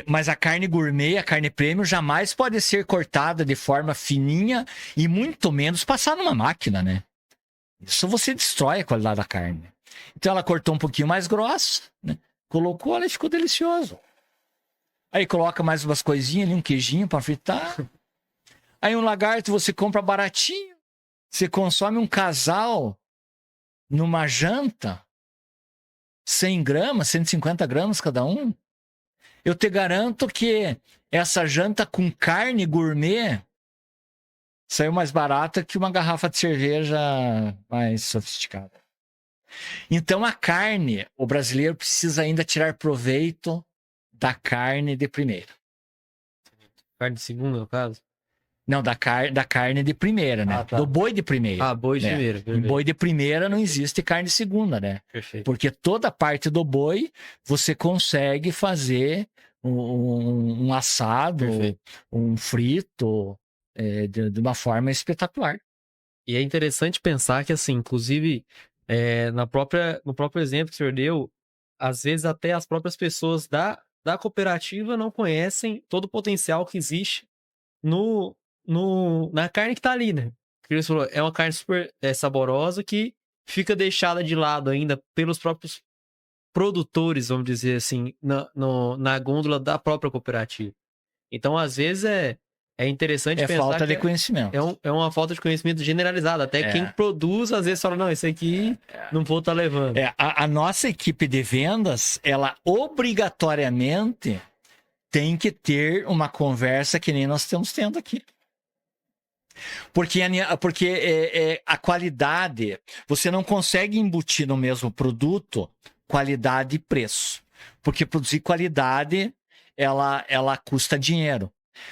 Mas a carne gourmet, a carne premium, jamais pode ser cortada de forma fininha e muito menos passar numa máquina, né? Isso você destrói a qualidade da carne. Então ela cortou um pouquinho mais grossa, né? Colocou, ela ficou delicioso. Aí coloca mais umas coisinhas ali, um queijinho para fritar. Aí um lagarto você compra baratinho. Você consome um casal numa janta, 100 gramas, 150 gramas cada um. Eu te garanto que essa janta com carne gourmet saiu mais barata que uma garrafa de cerveja mais sofisticada. Então a carne, o brasileiro precisa ainda tirar proveito da carne de primeira. Carne de segunda, no caso? Não, da carne de primeira, né? Tá. Do boi de primeira. Ah, boi de né? primeira. Em boi de primeira não existe carne de segunda, né? Perfeito. Porque toda a parte do boi você consegue fazer um assado, Perfeito. um frito, de uma forma espetacular. E é interessante pensar que, assim, inclusive, no próprio exemplo que o senhor deu, às vezes até as próprias pessoas da cooperativa não conhecem todo o potencial que existe na carne que tá ali, né? Porque ele falou, é uma carne super saborosa que fica deixada de lado ainda pelos próprios produtores, vamos dizer assim, na gôndola da própria cooperativa. Então, às vezes, é interessante É pensar falta que de conhecimento. é uma falta de conhecimento generalizado. Até quem produz, às vezes, fala, não, isso aqui não vou estar levando. A nossa equipe de vendas, ela obrigatoriamente tem que ter uma conversa que nem nós estamos tendo aqui. Porque a qualidade, você não consegue embutir no mesmo produto qualidade e preço. Porque produzir qualidade, ela custa dinheiro.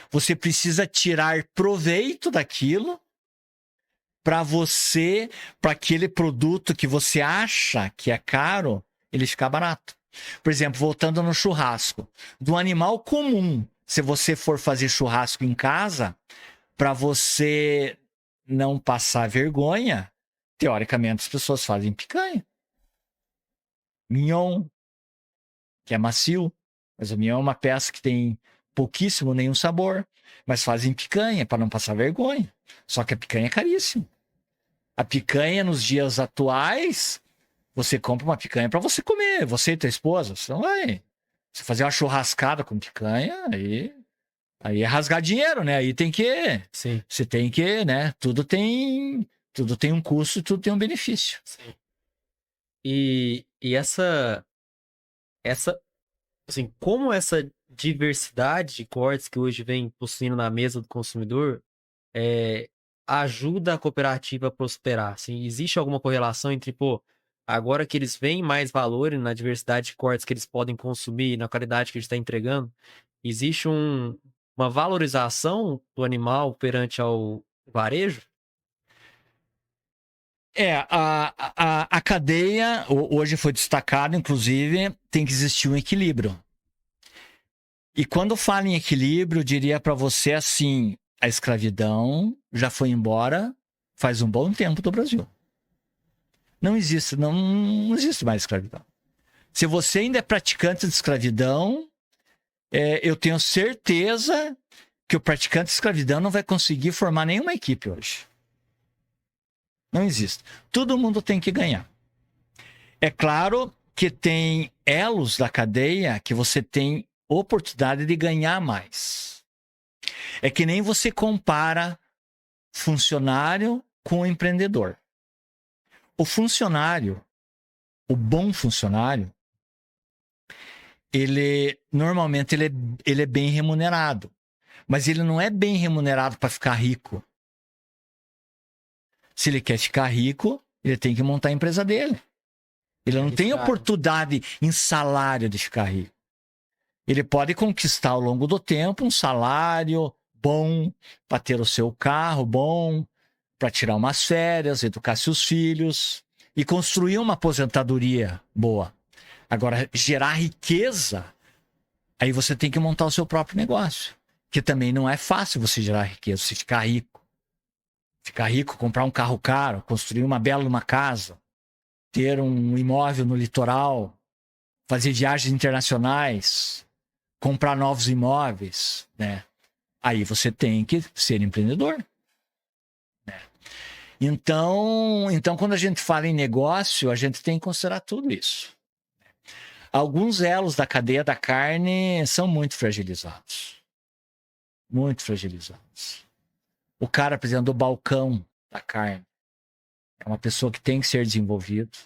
Você precisa tirar proveito daquilo para aquele produto que você acha que é caro, ele ficar barato. Por exemplo, voltando no churrasco. Do animal comum, se você for fazer churrasco em casa, para você não passar vergonha, teoricamente as pessoas fazem picanha. Mignon, que é macio, mas o mignon é uma peça que tem pouquíssimo, nenhum sabor. mas fazem picanha para não passar vergonha. Só que a picanha é caríssima. A picanha, nos dias atuais, você compra uma picanha para você comer, você e tua esposa. Você não vai. Você fazer uma churrascada com picanha, aí é rasgar dinheiro, né? Aí tem que. Sim. Você tem que, né? Tudo tem um custo, tudo tem um benefício. Sim. E essa, assim, como essa diversidade de cortes que hoje vem possuindo na mesa do consumidor ajuda a cooperativa a prosperar? Assim, existe alguma correlação entre, pô, agora que eles veem mais valor na diversidade de cortes que eles podem consumir, na qualidade que a gente está entregando, existe uma valorização do animal perante ao varejo? A cadeia, hoje foi destacado, inclusive, tem que existir um equilíbrio. E quando falo em equilíbrio, eu diria para você assim, a escravidão já foi embora faz um bom tempo do Brasil. Não existe mais escravidão. Se você ainda é praticante de escravidão, eu tenho certeza que o praticante de escravidão não vai conseguir formar nenhuma equipe hoje. Não existe. Todo mundo tem que ganhar. É claro que tem elos da cadeia que você tem oportunidade de ganhar mais. É que nem você compara funcionário com empreendedor. O funcionário, o bom funcionário, normalmente ele é bem remunerado. Mas ele não é bem remunerado para ficar rico. Se ele quer ficar rico, ele tem que montar a empresa dele. Ele não tem oportunidade em salário de ficar rico. Ele pode conquistar ao longo do tempo um salário bom para ter o seu carro bom, para tirar umas férias, educar seus filhos e construir uma aposentadoria boa. Agora, gerar riqueza, aí você tem que montar o seu próprio negócio. Que também não é fácil você gerar riqueza, você ficar rico. Ficar rico, comprar um carro caro, construir uma bela casa, ter um imóvel no litoral, fazer viagens internacionais, comprar novos imóveis, né? Aí você tem que ser empreendedor. Né? Então, quando a gente fala em negócio, a gente tem que considerar tudo isso. Alguns elos da cadeia da carne são muito fragilizados. Muito fragilizados. O cara, por exemplo, do balcão da carne, é uma pessoa que tem que ser desenvolvido.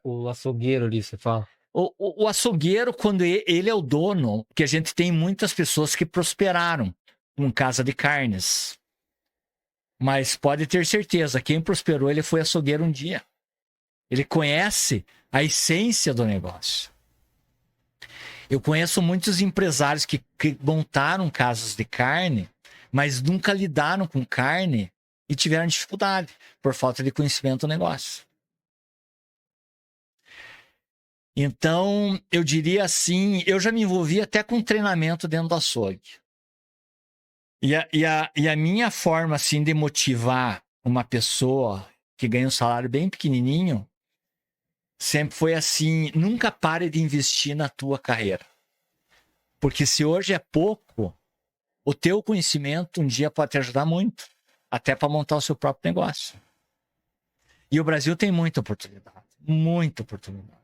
O açougueiro ali, você fala? O açougueiro, quando ele é o dono, que a gente tem muitas pessoas que prosperaram com casa de carnes. Mas pode ter certeza, quem prosperou, ele foi açougueiro um dia. Ele conhece a essência do negócio. Eu conheço muitos empresários que montaram casas de carne, mas nunca lidaram com carne e tiveram dificuldade por falta de conhecimento do negócio. Então, eu diria assim, eu já me envolvi até com treinamento dentro do açougue. E a minha forma assim, de motivar uma pessoa que ganha um salário bem pequenininho sempre foi assim, nunca pare de investir na tua carreira. Porque se hoje é pouco, o teu conhecimento um dia pode te ajudar muito, até para montar o seu próprio negócio. E o Brasil tem muita oportunidade, muita oportunidade.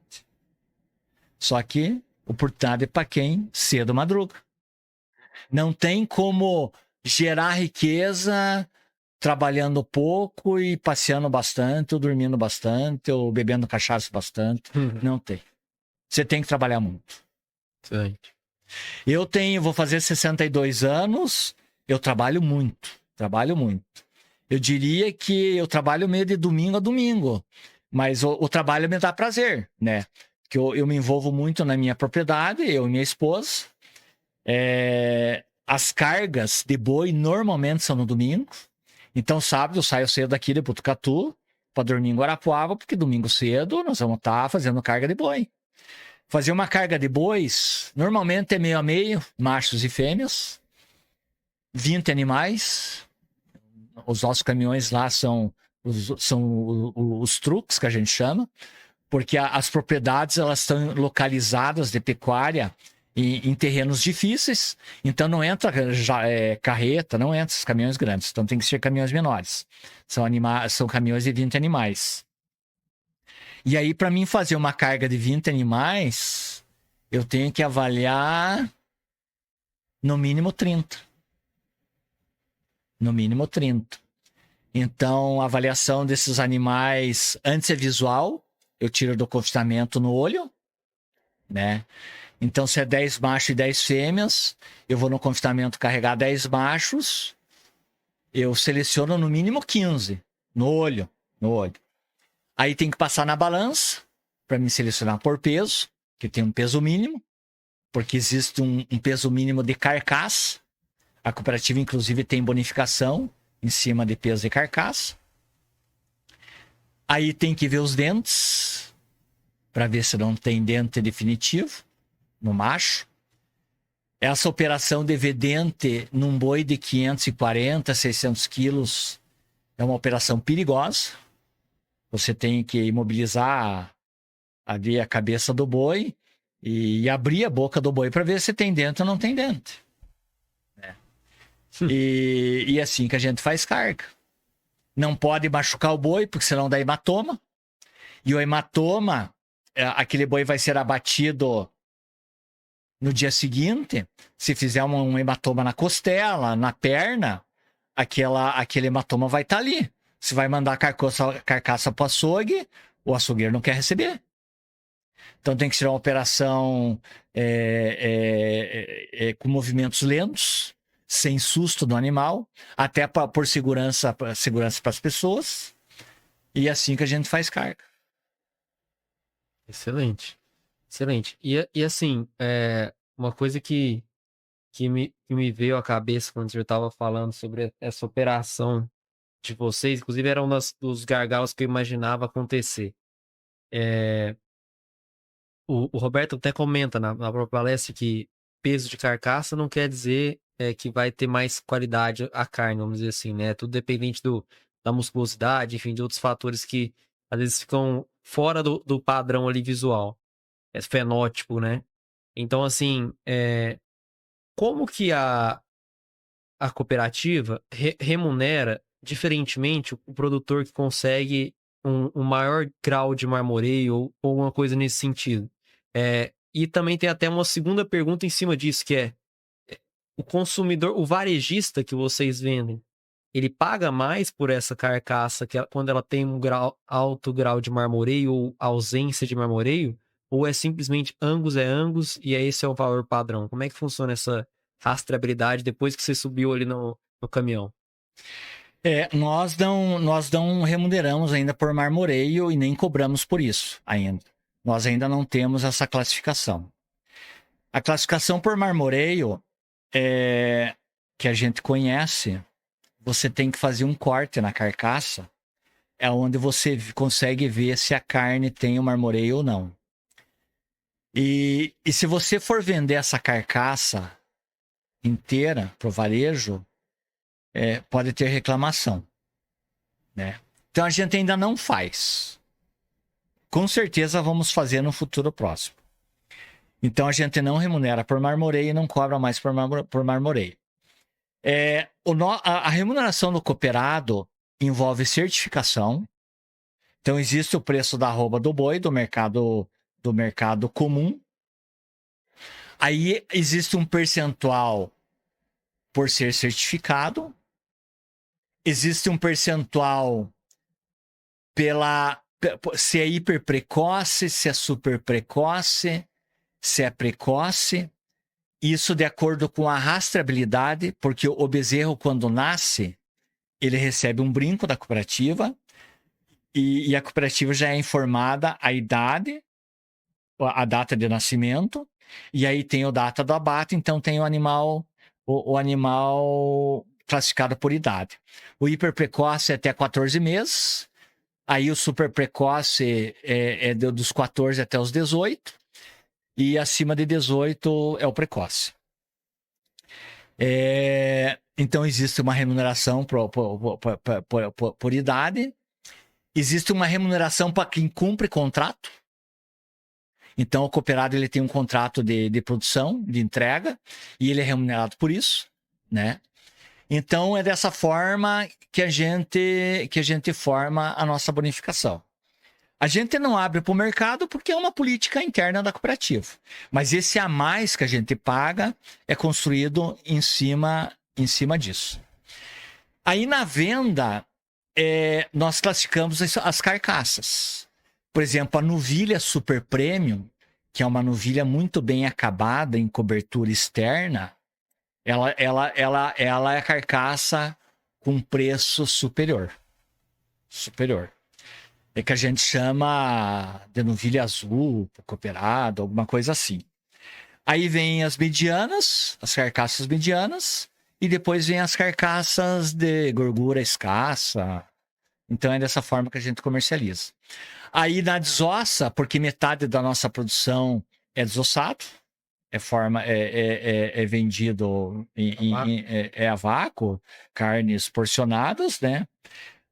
Só que oportunidade é para quem cedo madruga. Não tem como gerar riqueza trabalhando pouco e passeando bastante, ou dormindo bastante, ou bebendo cachaça bastante. Não tem. Você tem que trabalhar muito. Sim. Vou fazer 62 anos, eu trabalho muito. Eu diria que eu trabalho meio de domingo a domingo, mas o trabalho me dá prazer, né? Que eu me envolvo muito na minha propriedade, eu e minha esposa. As cargas de boi normalmente são no domingo. Então, sábado eu saio cedo daqui de Botucatu para dormir em Guarapuava, porque domingo cedo nós vamos estar fazendo carga de boi. Fazer uma carga de bois, normalmente é meio a meio, machos e fêmeas, 20 animais. Os nossos caminhões lá são os trucks, que a gente chama, porque as propriedades elas estão localizadas de pecuária em terrenos difíceis, então não entra carreta, não entra esses caminhões grandes, então tem que ser caminhões menores. São caminhões de 20 animais. E aí, para mim fazer uma carga de 20 animais, eu tenho que avaliar no mínimo 30. No mínimo 30. Então, a avaliação desses animais antes é visual, eu tiro do confinamento no olho, né? Então, se é 10 machos e 10 fêmeas, eu vou no confinamento carregar 10 machos, eu seleciono no mínimo 15 no olho. Aí tem que passar na balança para me selecionar por peso, que tem um peso mínimo, porque existe um peso mínimo de carcaça. A cooperativa, inclusive, tem bonificação em cima de peso de carcaça. Aí tem que ver os dentes, para ver se não tem dente definitivo no macho. Essa operação de ver dente num boi de 540, 600 quilos é uma operação perigosa. Você tem que imobilizar ali a cabeça do boi e abrir a boca do boi para ver se tem dente ou não tem dente. E assim que a gente faz carga. Não pode machucar o boi, porque senão dá hematoma. E o hematoma, aquele boi vai ser abatido no dia seguinte. Se fizer um hematoma na costela, na perna, aquele hematoma vai estar ali. Se vai mandar a carcaça para o açougue, o açougueiro não quer receber. Então tem que ser uma operação com movimentos lentos, sem susto do animal, até por segurança para as pessoas. E é assim que a gente faz carga. Excelente. Excelente. E assim, uma coisa que me veio à cabeça quando você estava falando sobre essa operação de vocês, inclusive era um dos gargalos que eu imaginava acontecer. O Roberto até comenta na própria palestra que peso de carcaça não quer dizer que vai ter mais qualidade a carne, vamos dizer assim, né? Tudo dependente da musculosidade, enfim, de outros fatores que às vezes ficam fora do padrão ali visual, fenótipo, né? Então, assim, como que a cooperativa remunera diferentemente o produtor que consegue um maior grau de marmoreio ou uma coisa nesse sentido? E também tem até uma segunda pergunta em cima disso, que é o consumidor, o varejista que vocês vendem, ele paga mais por essa carcaça quando ela tem um alto grau de marmoreio ou ausência de marmoreio? Ou é simplesmente Angus é Angus e esse é o valor padrão? Como é que funciona essa rastreabilidade depois que você subiu ali no caminhão? Nós não remuneramos ainda por marmoreio e nem cobramos por isso ainda. Nós ainda não temos essa classificação. A classificação por marmoreio que a gente conhece, você tem que fazer um corte na carcaça, é onde você consegue ver se a carne tem o marmoreio ou não. E se você for vender essa carcaça inteira para o varejo, pode ter reclamação, né? Então a gente ainda não faz. Com certeza vamos fazer no futuro próximo. Então a gente não remunera por marmoreio e não cobra mais por marmoreio. A remuneração do cooperado envolve certificação. Então existe o preço da arroba do boi do mercado comum. Aí existe um percentual por ser certificado. Existe um percentual se é hiper precoce, se é super precoce, se é precoce. Isso de acordo com a rastreabilidade, porque o bezerro, quando nasce, ele recebe um brinco da cooperativa e a cooperativa já é informada a idade, a data de nascimento, e aí tem a data do abate, então tem o animal classificado por idade. O hiper precoce é até 14 meses, aí o super precoce é dos 14 até os 18, e acima de 18 é o precoce. Então existe uma remuneração por idade, existe uma remuneração para quem cumpre contrato. Então, o cooperado ele tem um contrato de produção, de entrega, e ele é remunerado por isso, né? Então, é dessa forma que a gente forma a nossa bonificação. A gente não abre para o mercado porque é uma política interna da cooperativa. Mas esse a mais que a gente paga é construído em cima disso. Aí, na venda, nós classificamos as carcaças. Por exemplo, a novilha Super Premium, que é uma novilha muito bem acabada em cobertura externa, ela é a carcaça com preço superior. Superior. É que a gente chama de novilha azul, cooperado, alguma coisa assim. Aí vem as medianas, as carcaças medianas, e depois vem as carcaças de gordura escassa. Então é dessa forma que a gente comercializa. Aí na desossa, porque metade da nossa produção é desossado, é vendido a vácuo, carnes porcionadas, né?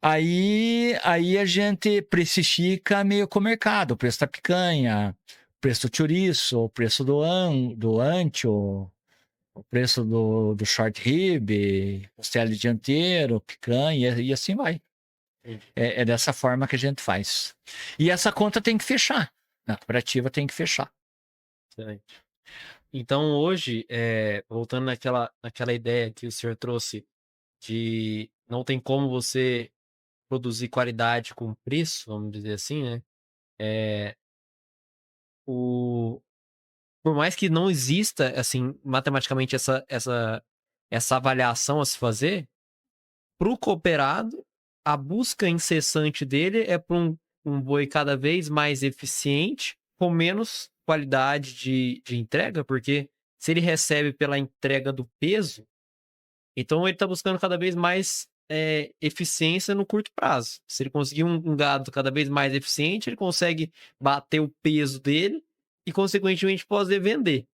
Aí a gente precifica meio com o mercado, o preço da picanha, o preço do chouriço, o preço do ancho, o preço do short rib, costela de dianteiro, picanha, e assim vai. É dessa forma que a gente faz. E essa conta tem que fechar. Na cooperativa tem que fechar. Excelente. Então, hoje, voltando naquela ideia que o senhor trouxe de não tem como você produzir qualidade com preço, vamos dizer assim, né? Por mais que não exista, assim, matematicamente essa avaliação a se fazer, para o cooperado, a busca incessante dele é por um boi cada vez mais eficiente, com menos qualidade de entrega, porque se ele recebe pela entrega do peso, então ele está buscando cada vez mais eficiência no curto prazo. Se ele conseguir um gado cada vez mais eficiente, ele consegue bater o peso dele e, consequentemente, poder vender.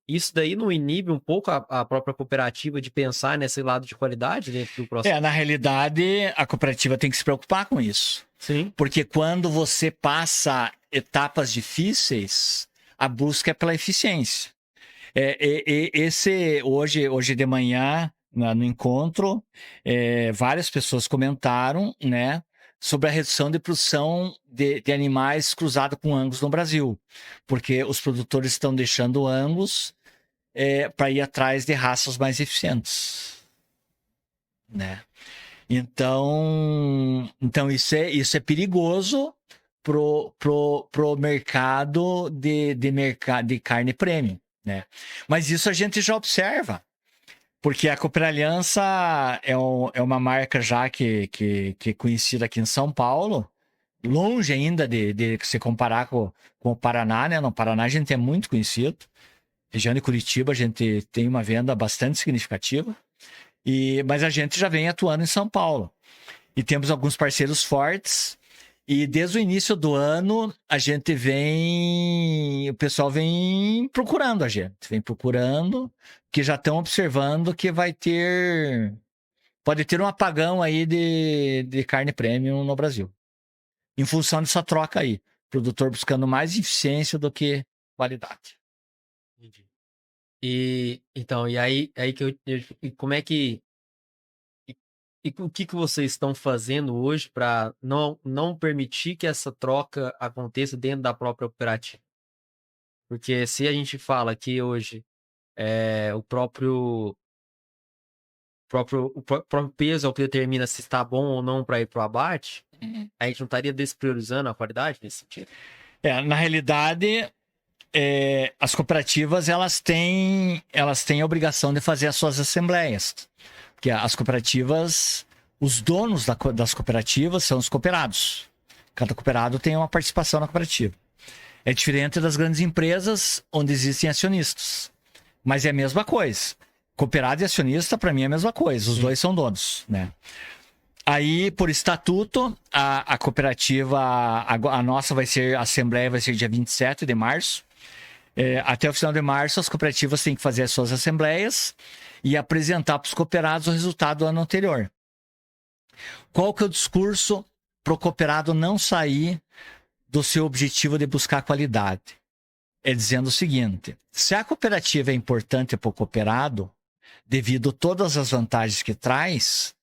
Isso daí não inibe um pouco a própria cooperativa de pensar nesse lado de qualidade dentro do processo? Na realidade, a cooperativa tem que se preocupar com isso. Sim. Porque quando você passa etapas difíceis, a busca é pela eficiência. Hoje de manhã, no encontro, várias pessoas comentaram, né, sobre a redução de produção de animais cruzados com Angus no Brasil. Porque os produtores estão deixando Angus para ir atrás de raças mais eficientes, né? Então isso é perigoso pro mercado de carne premium, né? Mas isso a gente já observa, porque a Cooperaliança é uma marca já que é conhecida aqui em São Paulo, longe ainda de se comparar com o Paraná, né? No Paraná a gente é muito conhecido. Região de Curitiba a gente tem uma venda bastante significativa, mas a gente já vem atuando em São Paulo. E temos alguns parceiros fortes, e desde o início do ano o pessoal vem procurando a gente, que já estão observando que pode ter um apagão aí de carne premium no Brasil. Em função dessa troca aí, produtor buscando mais eficiência do que qualidade. Entendi. E aí como é que e o que vocês estão fazendo hoje para não permitir que essa troca aconteça dentro da própria cooperativa? Porque se a gente fala que hoje o próprio peso é o que determina se está bom ou não para ir para o abate, a gente não estaria despriorizando a qualidade nesse sentido? Na realidade, as cooperativas elas têm a obrigação de fazer as suas assembleias. Porque as cooperativas, os donos das cooperativas são os cooperados. Cada cooperado tem uma participação na cooperativa. É diferente das grandes empresas onde existem acionistas. Mas é a mesma coisa. Cooperado e acionista, para mim, é a mesma coisa. Os dois são donos, né? Aí, por estatuto, a cooperativa, a nossa a assembleia vai ser dia 27 de março. Até o final de março, as cooperativas têm que fazer as suas assembleias e apresentar para os cooperados o resultado do ano anterior. Qual que é o discurso para o cooperado não sair do seu objetivo de buscar qualidade? é dizendo o seguinte: se a cooperativa é importante para o cooperado, devido a todas as vantagens que traz,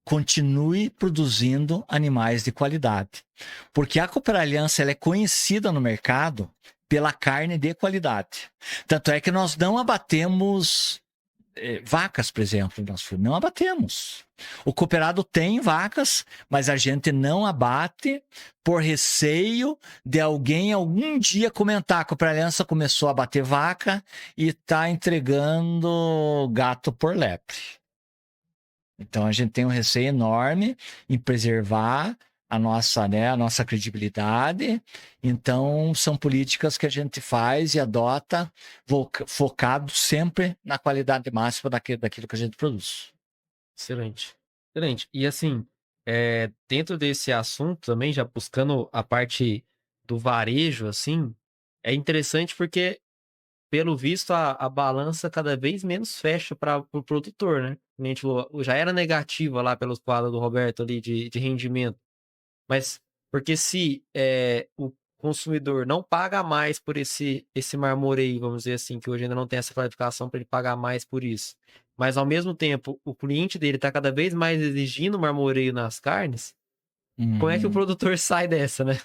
continue produzindo animais de qualidade. Porque a Cooperaliança ela é conhecida no mercado pela carne de qualidade. Tanto é que nós não abatemos vacas, por exemplo, não abatemos. O cooperado tem vacas, mas a gente não abate por receio de alguém algum dia comentar que a Cooperaliança começou a abater vaca e está entregando gato por lepre. Então a gente tem um receio enorme em preservar a nossa credibilidade. Então são políticas que a gente faz e adota focado sempre na qualidade máxima daquilo que a gente produz. Excelente. Excelente. E assim, dentro desse assunto também, já buscando a parte do varejo, assim, é interessante porque, pelo visto, a balança cada vez menos fecha para o pro produtor, né? A gente já era negativa lá pelos quadros do Roberto ali de rendimento. Mas porque se o consumidor não paga mais por esse marmoreio, vamos dizer assim, que hoje ainda não tem essa classificação para ele pagar mais por isso, mas ao mesmo tempo o cliente dele está cada vez mais exigindo marmoreio nas carnes, como é que o produtor sai dessa, né?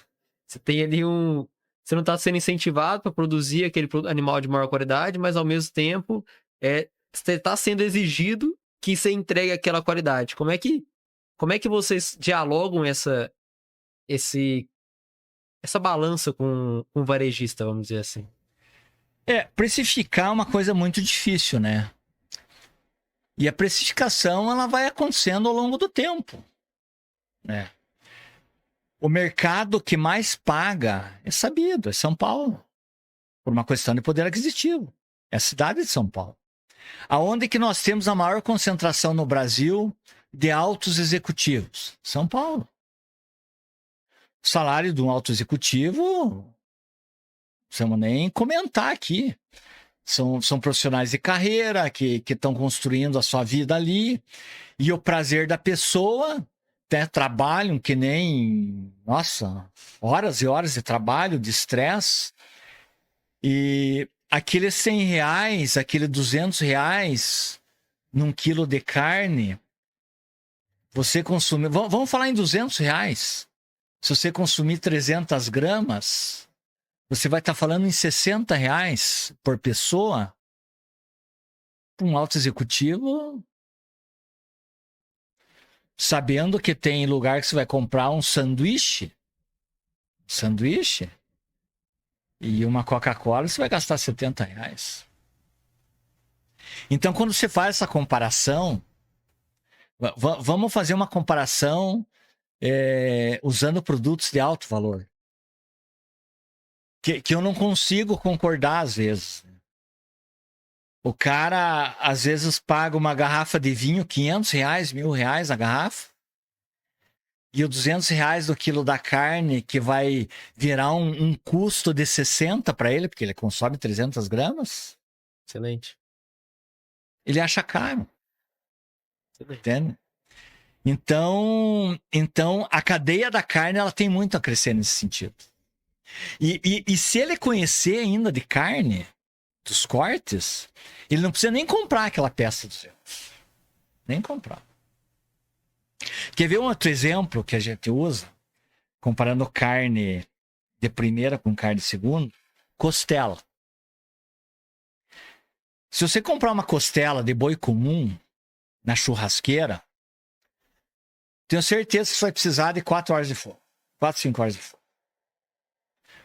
Você tem ali você não está sendo incentivado para produzir aquele animal de maior qualidade, mas ao mesmo tempo você está sendo exigido que você entregue aquela qualidade. Como é que vocês dialogam essa balança com o varejista, vamos dizer assim? Precificar é uma coisa muito difícil, né? E a precificação ela vai acontecendo ao longo do tempo, né? O mercado que mais paga é sabido, é São Paulo, por uma questão de poder aquisitivo. É a cidade de São Paulo. Aonde que nós temos a maior concentração no Brasil de altos executivos? São Paulo. O salário de um alto executivo, não precisamos nem comentar aqui. São profissionais de carreira que estão construindo a sua vida ali. E o prazer da pessoa, né, trabalham que nem, nossa, horas e horas de trabalho, de estresse. E aqueles R$100, aquele R$200 num quilo de carne, você consumir... Vamos falar em R$200. Se você consumir 300 gramas, você vai estar falando em R$60 por pessoa. Um alto executivo, sabendo que tem lugar que você vai comprar um sanduíche e uma Coca-Cola, você vai gastar R$70. Então, quando você faz essa comparação, vamos fazer uma comparação usando produtos de alto valor. Que eu não consigo concordar às vezes. O cara, às vezes, paga uma garrafa de vinho, R$500, R$1.000 a garrafa. E o R$200 do quilo da carne, que vai virar um custo de 60 para ele, porque ele consome 300 gramas. Excelente. Ele acha caro. Excelente. Entende? Então, a cadeia da carne ela tem muito a crescer nesse sentido. E se ele conhecer ainda de carne, dos cortes, ele não precisa nem comprar aquela peça do seu. Nem comprar. Quer ver um outro exemplo que a gente usa, comparando carne de primeira com carne de segunda? Costela. Se você comprar uma costela de boi comum na churrasqueira, tenho certeza que você vai precisar de 4 horas de fogo. 4, 5 horas de fogo.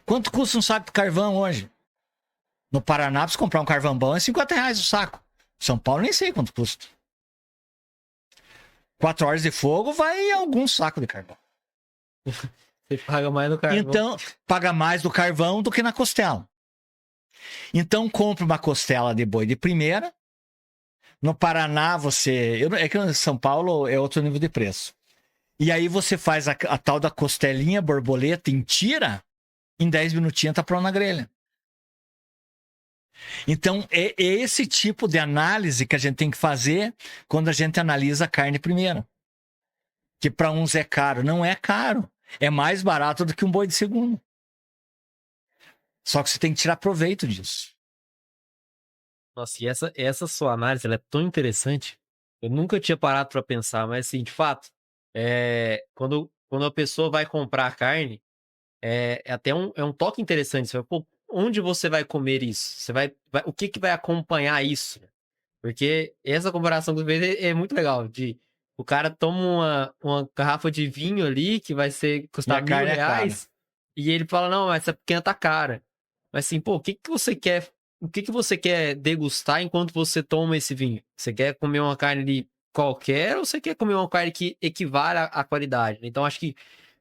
Quanto custa um saco de carvão hoje? No Paraná, para você comprar um carvão bom, é R$50 o saco. São Paulo, nem sei quanto custa. 4 horas de fogo vai algum saco de carvão. Você paga mais no carvão. Então, paga mais do carvão do que na costela. Então, compre uma costela de boi de primeira. No Paraná, é que em São Paulo é outro nível de preço. E aí você faz a tal da costelinha borboleta em tira, em 10 minutinhos tá pronto na grelha. Então, é esse tipo de análise que a gente tem que fazer quando a gente analisa a carne primeira. Que para uns é caro. Não é caro. É mais barato do que um boi de segunda. Só que você tem que tirar proveito disso. Nossa, e essa sua análise, ela é tão interessante. Eu nunca tinha parado para pensar, mas assim, de fato, quando a pessoa vai comprar carne, é até um toque interessante. Você fala, pô, onde você vai comer isso? O que que vai acompanhar isso? Porque essa comparação que você fez é muito legal. O cara toma uma garrafa de vinho ali que vai custar E a carne é cara. R$ 1.000 e ele fala, não, essa pequena tá cara. Mas assim, pô, o que que você quer degustar enquanto você toma esse vinho? Você quer comer uma carne ali qualquer ou você quer comer uma carne que equivale à qualidade? Então, acho que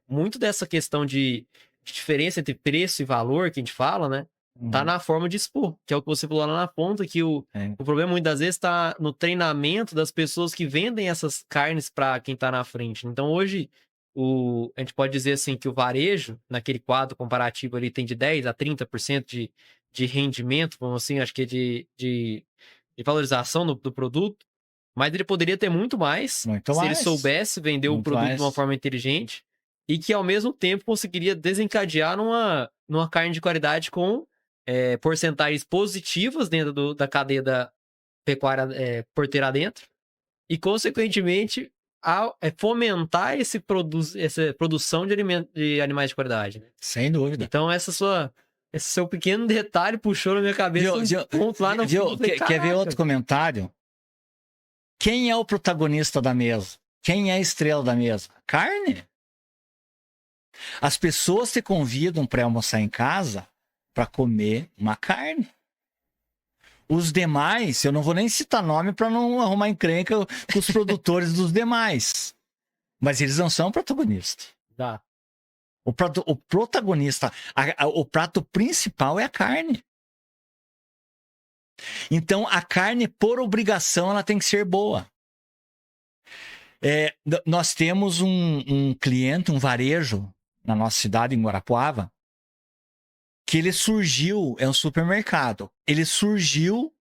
muito dessa questão de diferença entre preço e valor que a gente fala, né? Tá na forma de expor, que é o que você falou lá na ponta, que o problema muitas vezes tá no treinamento das pessoas que vendem essas carnes para quem tá na frente. Então, hoje, a gente pode dizer assim que o varejo, naquele quadro comparativo ali, tem de 10% a 30% de rendimento, vamos assim, acho que é de valorização do produto, mas ele poderia ter muito mais Muito se ele mais. soubesse vender o Muito produto mais. de uma forma inteligente e que, ao mesmo tempo, conseguiria desencadear numa carne de qualidade com porcentagens positivas dentro da cadeia da pecuária porteira dentro e, consequentemente, fomentar essa produção de animais de qualidade. Né? Sem dúvida. Então, esse seu pequeno detalhe puxou na minha cabeça ponto lá no fundo. Quer ver outro comentário? Quem é o protagonista da mesa? Quem é a estrela da mesa? Carne. As pessoas te convidam para almoçar em casa para comer uma carne. Os demais, eu não vou nem citar nome para não arrumar encrenca com os produtores dos demais. Mas eles não são protagonistas. Dá. O protagonista, o prato principal é a carne. Então, a carne, por obrigação, ela tem que ser boa. Nós temos um cliente, um varejo, na nossa cidade, em Guarapuava, que ele surgiu, é um supermercado, ele surgiu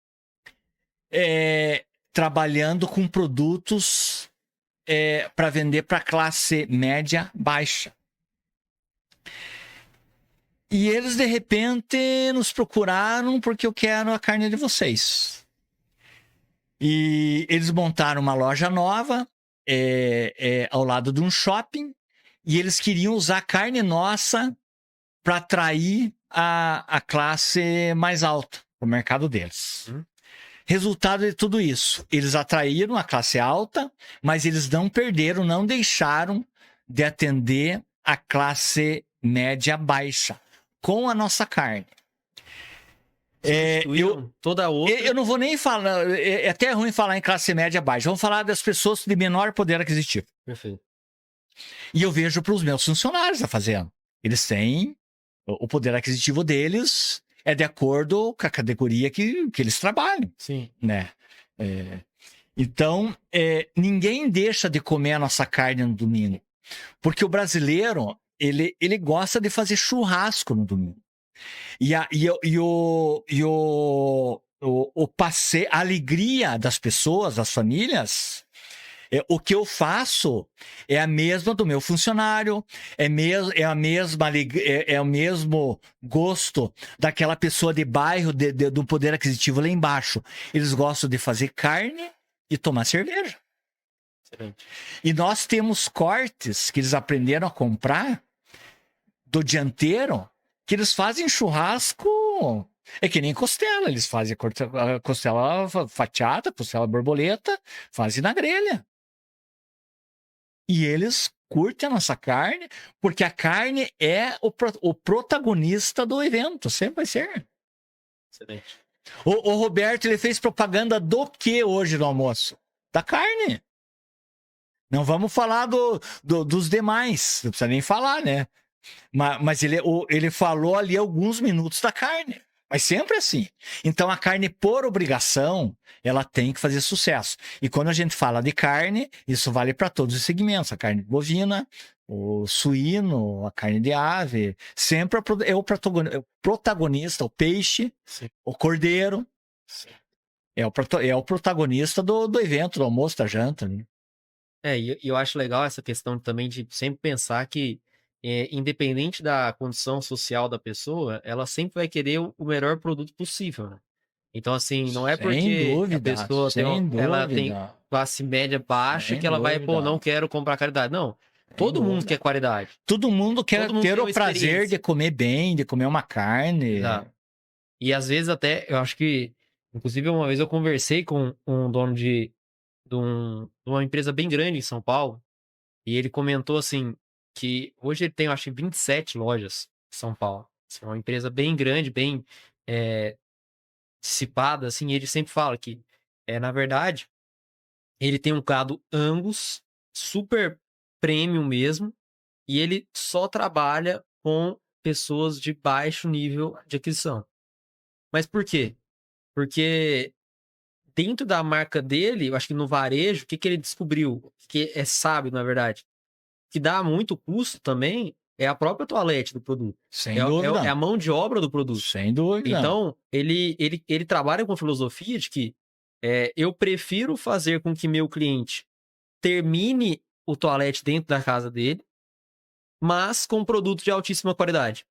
trabalhando com produtos para vender para classe média baixa. E eles, de repente, nos procuraram porque eu quero a carne de vocês. E eles montaram uma loja nova ao lado de um shopping e eles queriam usar a carne nossa para atrair a classe mais alta, o mercado deles. Resultado de tudo isso, eles atraíram a classe alta, mas eles não perderam, não deixaram de atender a classe média baixa com a nossa carne. Toda outra. Eu não vou nem falar, é até ruim falar em classe média baixa, vamos falar das pessoas de menor poder aquisitivo. Perfeito. E eu vejo para os meus funcionários a fazenda. Eles têm o poder aquisitivo deles é de acordo com a categoria que eles trabalham. Sim. Né? Então, ninguém deixa de comer a nossa carne no domingo. Porque o brasileiro, ele gosta de fazer churrasco no domingo. A alegria das pessoas, das famílias, o que eu faço é a mesma do meu funcionário, é o mesmo gosto daquela pessoa de bairro, do poder aquisitivo lá embaixo. Eles gostam de fazer carne e tomar cerveja. Excelente. E nós temos cortes que eles aprenderam a comprar do dianteiro, que eles fazem churrasco. É que nem costela, eles fazem a costela fatiada, costela borboleta, fazem na grelha. E eles curtem a nossa carne, porque a carne é o protagonista do evento, sempre vai ser. Excelente. O Roberto, ele fez propaganda do que hoje no almoço? Da carne. Não vamos falar dos demais, não precisa nem falar, né? Mas ele falou ali alguns minutos da carne. Mas sempre assim. Então, a carne, por obrigação, ela tem que fazer sucesso. E quando a gente fala de carne, isso vale para todos os segmentos. A carne bovina, o suíno, a carne de ave. Sempre é o protagonista, o peixe, sim, o cordeiro. Sim. É o protagonista do evento, do almoço, da janta. Né? E eu acho legal essa questão também de sempre pensar que independente da condição social da pessoa, ela sempre vai querer o melhor produto possível, né? Então, assim, não é Sem porque a dúvida, pessoa sem ela tem dúvida, classe média baixa sem que ela vai, pô, não dúvida, quero comprar qualidade. Não, sem todo mundo dúvida. quer qualidade. Todo mundo quer Todo mundo ter quer o uma prazer de experiência. comer bem, de comer uma carne. Exato. E às vezes até, eu acho que, inclusive uma vez eu conversei com um dono de uma empresa bem grande em São Paulo, e ele comentou assim, que hoje ele tem, eu acho, 27 lojas em São Paulo. Assim, uma empresa bem grande, bem é, dissipada, assim, e ele sempre fala que, na verdade, ele tem um gado Angus, super premium mesmo, e ele só trabalha com pessoas de baixo nível de aquisição. Mas por quê? Porque dentro da marca dele, eu acho que no varejo, o que, que ele descobriu? Que é sábio, na verdade. Que dá muito custo também é a própria toalete do produto. Sem É dúvida, a mão de obra do produto. sem dúvida. Então, ele trabalha com a filosofia de que eu prefiro fazer com que meu cliente termine o toalete dentro da casa dele, mas com produto de altíssima qualidade.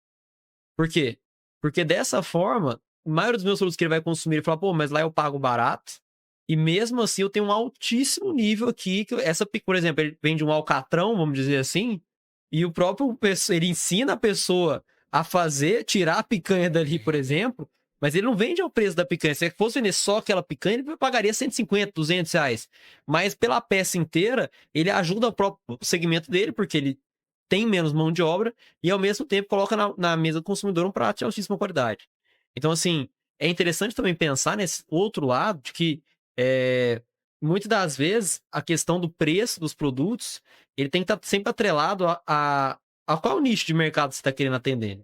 Por quê? Porque dessa forma, a maioria dos meus produtos que ele vai consumir, ele fala, pô, mas lá eu pago barato, e mesmo assim eu tenho um altíssimo nível aqui, por exemplo, ele vende um alcatrão, vamos dizer assim, e o próprio, ele ensina a pessoa a fazer, tirar a picanha dali, por exemplo, mas ele não vende ao preço da picanha. Se fosse vender só aquela picanha, ele pagaria 150, 200 reais. Mas pela peça inteira, ele ajuda o próprio segmento dele, porque ele tem menos mão de obra e, ao mesmo tempo, coloca na mesa do consumidor um prato de altíssima qualidade. Então, assim, é interessante também pensar nesse outro lado de que, muitas das vezes, a questão do preço dos produtos, ele tem que estar sempre atrelado a qual nicho de mercado você está querendo atender.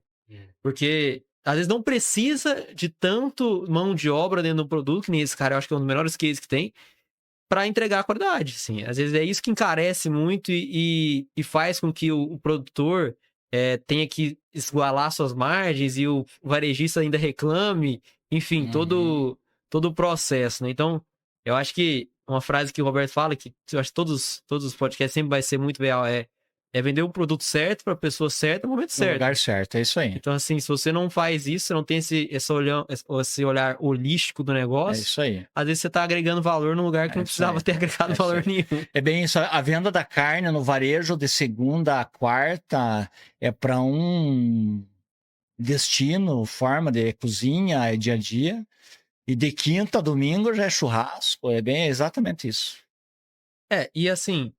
Porque, às vezes, não precisa de tanto mão de obra dentro do produto, que nem esse cara, eu acho que é um dos melhores cases que tem, para entregar a qualidade, assim. Às vezes é isso que encarece muito e faz com que o produtor tenha que esgualar suas margens e o varejista ainda reclame, enfim, todo o processo, né? Então, eu acho que uma frase que o Roberto fala, que eu acho que todos os podcasts sempre vai ser muito real, é vender o produto certo para a pessoa certa no momento No certo. lugar certo, é isso aí. Então, assim, se você não faz isso, você não tem esse olhar holístico do É negócio, isso aí. às vezes você tá agregando valor num lugar que não precisava ter agregado valor nenhum. É bem isso. A venda da carne no varejo de segunda a quarta é para um destino, forma de cozinha, é dia a dia. E de quinta a domingo já é churrasco. É bem exatamente isso. E assim,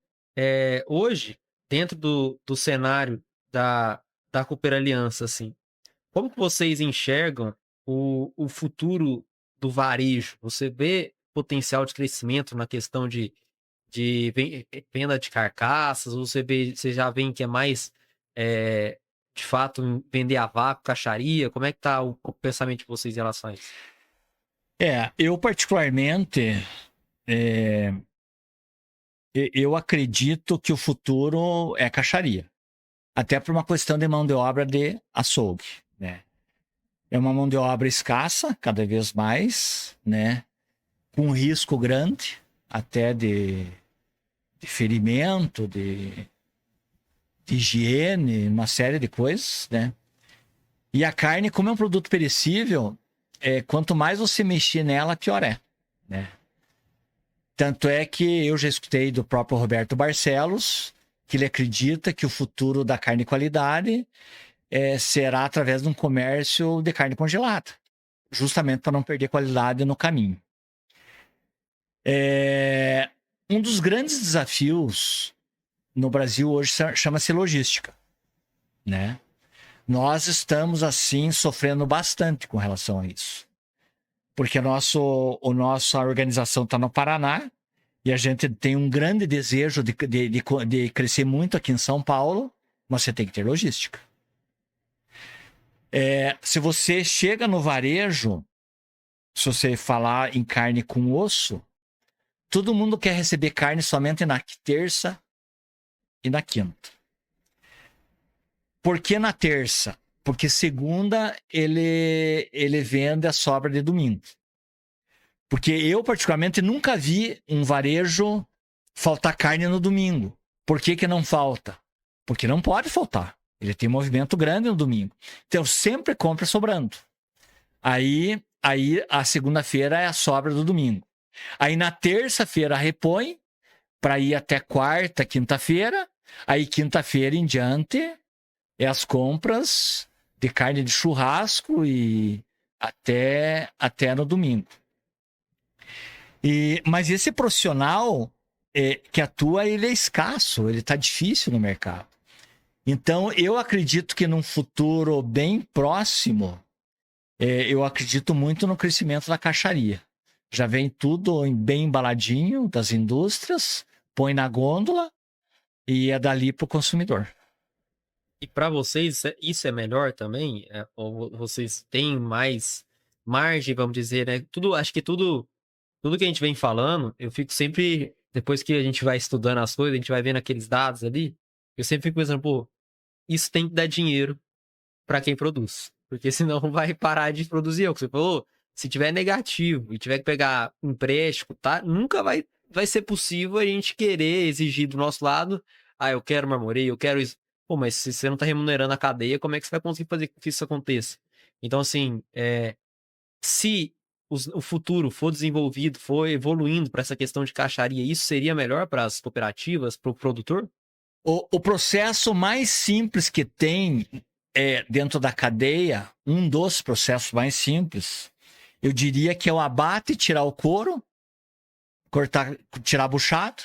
hoje, dentro do cenário da Cooper Aliança, assim, como que vocês enxergam o futuro do varejo? Você vê potencial de crescimento na questão de venda de carcaças? Ou você já vê que é mais, de fato, em vender a vácuo, caixaria? Como é que tá o pensamento de vocês em relação a isso? Eu particularmente, eu acredito que o futuro é caixaria. Até por uma questão de mão de obra de açougue, né? É uma mão de obra escassa, cada vez mais, né? Com risco grande, até de ferimento, de higiene, uma série de coisas, né? E a carne, como é um produto perecível, quanto mais você mexer nela, pior é, né? Tanto é que eu já escutei do próprio Roberto Barcelos que ele acredita que o futuro da carne de qualidade será através de um comércio de carne congelada, justamente para não perder qualidade no caminho. Um dos grandes desafios no Brasil hoje chama-se logística, né? Nós estamos, assim, sofrendo bastante com relação a isso. Porque a nossa organização está no Paraná e a gente tem um grande desejo de crescer muito aqui em São Paulo, mas você tem que ter logística. Se você chega no varejo, se você falar em carne com osso, todo mundo quer receber carne somente na terça e na quinta. Por que na terça? Porque segunda ele vende a sobra de domingo. Porque eu, particularmente, nunca vi um varejo faltar carne no domingo. Por que não falta? Porque não pode faltar. Ele tem movimento grande no domingo. Então, sempre compra sobrando. Aí a segunda-feira é a sobra do domingo. Aí na terça-feira repõe para ir até quarta, quinta-feira. Aí quinta-feira em diante é as compras de carne de churrasco e até no domingo. Mas esse profissional que atua, ele é escasso, ele está difícil no mercado. Então, eu acredito que num futuro bem próximo, eu acredito muito no crescimento da caixaria. Já vem tudo bem embaladinho das indústrias, põe na gôndola e é dali para o consumidor. E para vocês, isso é melhor também? Ou vocês têm mais margem, vamos dizer, né? Acho que tudo que a gente vem falando, eu fico sempre, depois que a gente vai estudando as coisas, a gente vai vendo aqueles dados ali, eu sempre fico pensando, pô, isso tem que dar dinheiro para quem produz. Porque senão vai parar de produzir. É o que você falou, se tiver negativo e tiver que pegar empréstimo, tá? Nunca vai ser possível a gente querer exigir do nosso lado, eu quero marmoreio, eu quero isso. Pô, mas se você não tá remunerando a cadeia, como é que você vai conseguir fazer com que isso aconteça? Então, assim, se o futuro for desenvolvido, for evoluindo para essa questão de caixaria, isso seria melhor para as cooperativas, para o produtor? O processo mais simples que tem dentro da cadeia, um dos processos mais simples, eu diria que é o abate, tirar o couro, tirar a buchada.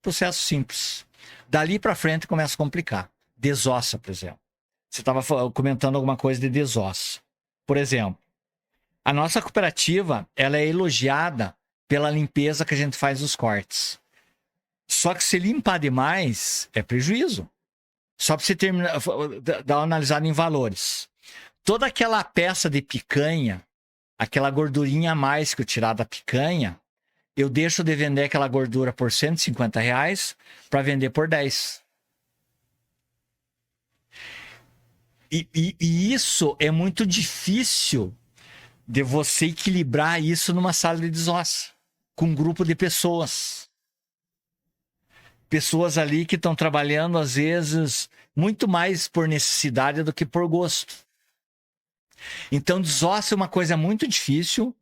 Processo simples. Dali para frente começa a complicar. Desossa, por exemplo. Você estava comentando alguma coisa de desossa. Por exemplo, a nossa cooperativa, ela é elogiada pela limpeza que a gente faz dos cortes. Só que se limpar demais, é prejuízo. Só para você dar uma analisada em valores. Toda aquela peça de picanha, aquela gordurinha a mais que eu tirar da picanha, eu deixo de vender aquela gordura por R$150 para vender por 10. E isso é muito difícil de você equilibrar isso numa sala de desossa, com um grupo de pessoas. Pessoas ali que estão trabalhando, às vezes, muito mais por necessidade do que por gosto. Então, desossa é uma coisa muito difícil.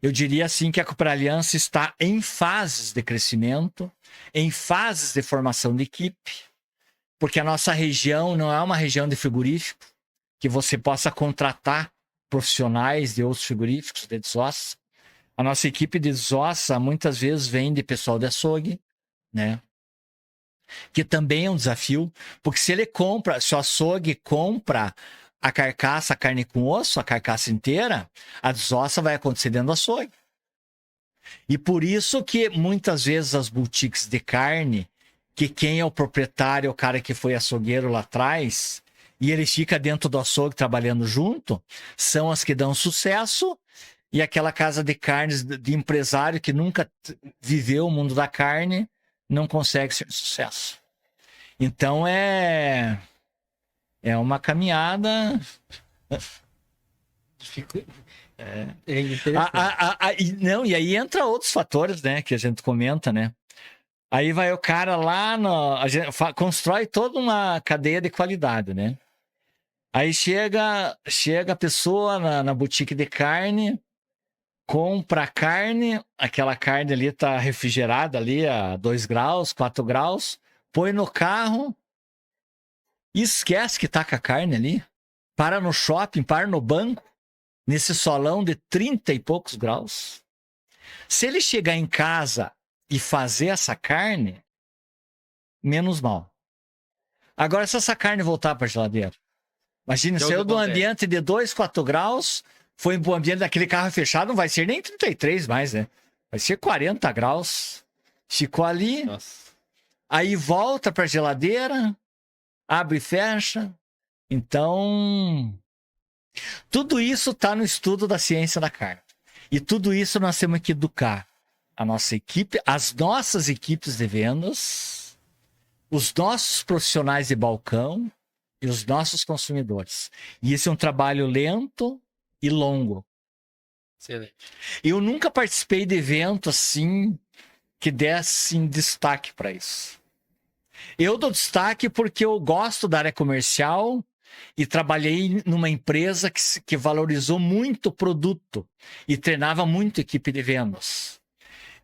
Eu diria assim que a Cooper Aliança está em fases de crescimento, em fases de formação de equipe, porque a nossa região não é uma região de frigorífico, que você possa contratar profissionais de outros frigoríficos de desossa. A nossa equipe de desossa muitas vezes vem de pessoal de açougue, né? Que também é um desafio, porque se o açougue compra a carcaça, a carne com osso, a carcaça inteira, a desossa vai acontecer dentro do açougue. E por isso que muitas vezes as boutiques de carne, que quem é o proprietário é o cara que foi açougueiro lá atrás, e ele fica dentro do açougue trabalhando junto, são as que dão sucesso, e aquela casa de carnes de empresário que nunca viveu o mundo da carne, não consegue ser sucesso. Então é uma caminhada. E aí entra outros fatores, né, que a gente comenta, né? Aí vai o cara lá, a gente constrói toda uma cadeia de qualidade, né? Aí chega a pessoa na boutique de carne, compra a carne, aquela carne ali tá refrigerada ali a 2 graus, 4 graus, põe no carro e esquece que tá com a carne ali. Para no shopping, para no banco, nesse solão de 30 e poucos graus. Se ele chegar em casa e fazer essa carne, menos mal. Agora, se essa carne voltar para a geladeira, imagine, saiu do ambiente de 2, 4 graus, foi para o ambiente daquele carro fechado, não vai ser nem 33 mais, né? Vai ser 40 graus. Ficou ali, nossa. Aí volta para a geladeira, abre e fecha. Então, tudo isso está no estudo da ciência da carne. E tudo isso nós temos que educar a nossa equipe, as nossas equipes de vendas, os nossos profissionais de balcão e os nossos consumidores. E esse é um trabalho lento e longo. Excelente. Eu nunca participei de evento assim que desse destaque para isso. Eu dou destaque porque eu gosto da área comercial e trabalhei numa empresa que valorizou muito o produto e treinava muito a equipe de vendas.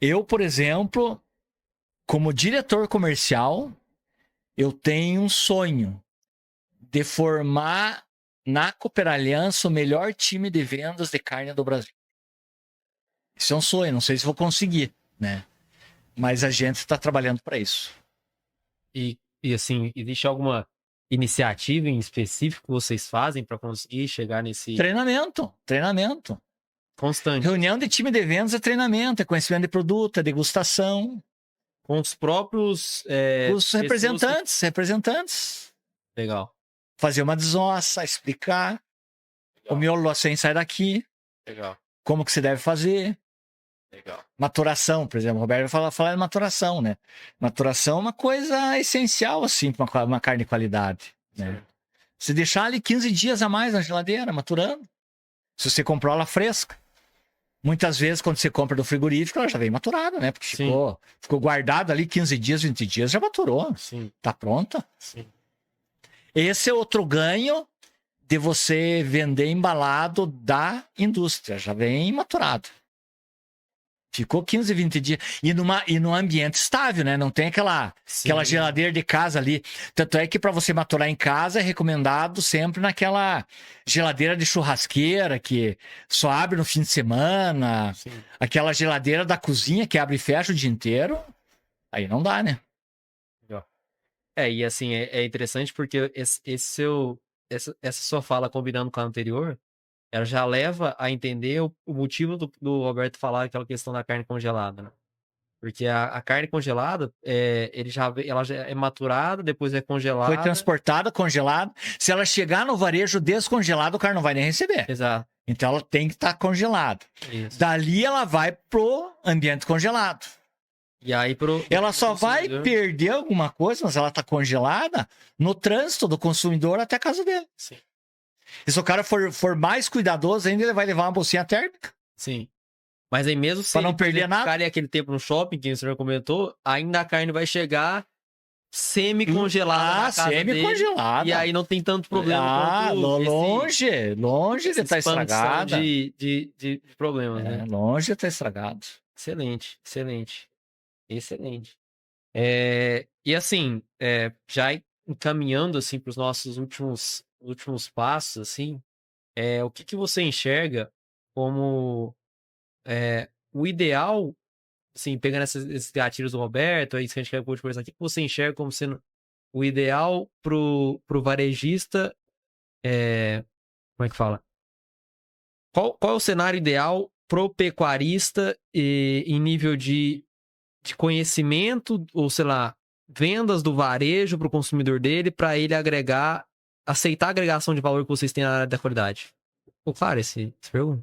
Eu, por exemplo, como diretor comercial, eu tenho um sonho de formar na Cooper Aliança o melhor time de vendas de carne do Brasil. Isso é um sonho, não sei se vou conseguir, né? Mas a gente está trabalhando para isso. E assim, existe alguma iniciativa em específico que vocês fazem para conseguir chegar nesse Treinamento. constante? Reunião de time de vendas é treinamento, é conhecimento de produto, é degustação. Com os próprios Os representantes. Legal. Fazer uma desossa, explicar. O miolo sem sai daqui. Legal. Como que se deve fazer. Legal. Maturação, por exemplo. O Roberto vai falar de maturação, né? Maturação é uma coisa essencial, assim, para uma carne de qualidade. Né? Se deixar ali 15 dias a mais na geladeira, maturando. Se você comprou ela fresca. Muitas vezes, quando você compra do frigorífico, ela já vem maturada, né? Porque ficou guardada ali 15 dias, 20 dias, já maturou. Sim. Tá pronta. Sim. Esse é outro ganho de você vender embalado da indústria. Já vem maturado. Ficou 15, 20 dias. E num ambiente estável, né? Não tem aquela geladeira de casa ali. Tanto é que para você maturar em casa é recomendado sempre naquela geladeira de churrasqueira que só abre no fim de semana. Sim. Aquela geladeira da cozinha que abre e fecha o dia inteiro. Aí não dá, né? E assim, é interessante porque essa sua fala combinando com a anterior, ela já leva a entender o motivo do Roberto falar aquela questão da carne congelada, né? Porque a carne congelada, ela já é maturada, depois é congelada. Foi transportada, congelada. Se ela chegar no varejo descongelado, o cara não vai nem receber. Exato. Então ela tem que estar congelada. Isso. Dali ela vai pro ambiente congelado. E aí ela só vai perder alguma coisa, mas ela está congelada no trânsito do consumidor até a casa dele. Sim. E se o cara for mais cuidadoso ainda, ele vai levar uma bolsinha térmica. Sim. Mas aí mesmo se não perder nada, ficar aquele tempo no shopping, que o senhor comentou, ainda a carne vai chegar semi-congelada. Semi-congelada. E aí não tem tanto problema. Longe de estar estragada. De problemas, né? Longe de estar estragado. Excelente. E assim, já encaminhando assim para os nossos últimos passos, assim, o que você enxerga como o ideal, assim, pegando esses gatilhos do Roberto, isso que a gente quer conversar aqui, o que você enxerga como sendo o ideal pro varejista, como é que fala? Qual é o cenário ideal pro pecuarista em nível de conhecimento, ou sei lá, vendas do varejo para o consumidor dele, para ele aceitar a agregação de valor que vocês têm na área da qualidade? Ficou claro essa pergunta?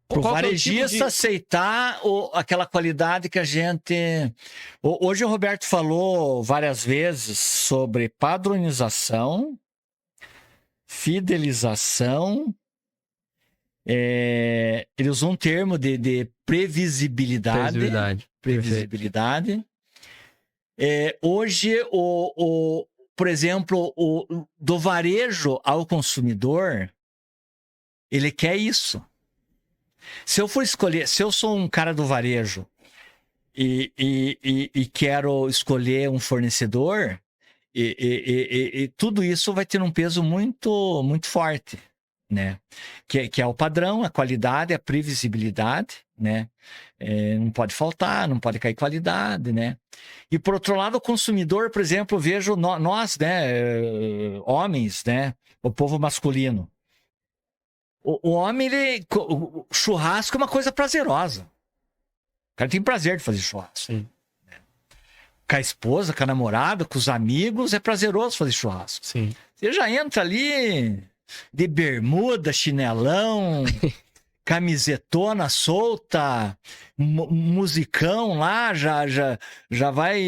Para o varejista aceitar aquela qualidade que a gente... Hoje o Roberto falou várias vezes sobre padronização, fidelização. Ele usou um termo de previsibilidade. Hoje, por exemplo, do varejo ao consumidor, ele quer isso. Se eu sou um cara do varejo e quero escolher um fornecedor, tudo isso vai ter um peso muito, muito forte, né? Que é o padrão, a qualidade, a previsibilidade, né? Não pode faltar, não pode cair qualidade, né? E por outro lado, o consumidor, por exemplo, eu vejo nós, né, homens, né, o povo masculino. O homem, o churrasco é uma coisa prazerosa. O cara tem prazer de fazer churrasco. Sim. Com a esposa, com a namorada, com os amigos, é prazeroso fazer churrasco. Sim. Você já entra ali de bermuda, chinelão, camisetona solta, musicão lá, já vai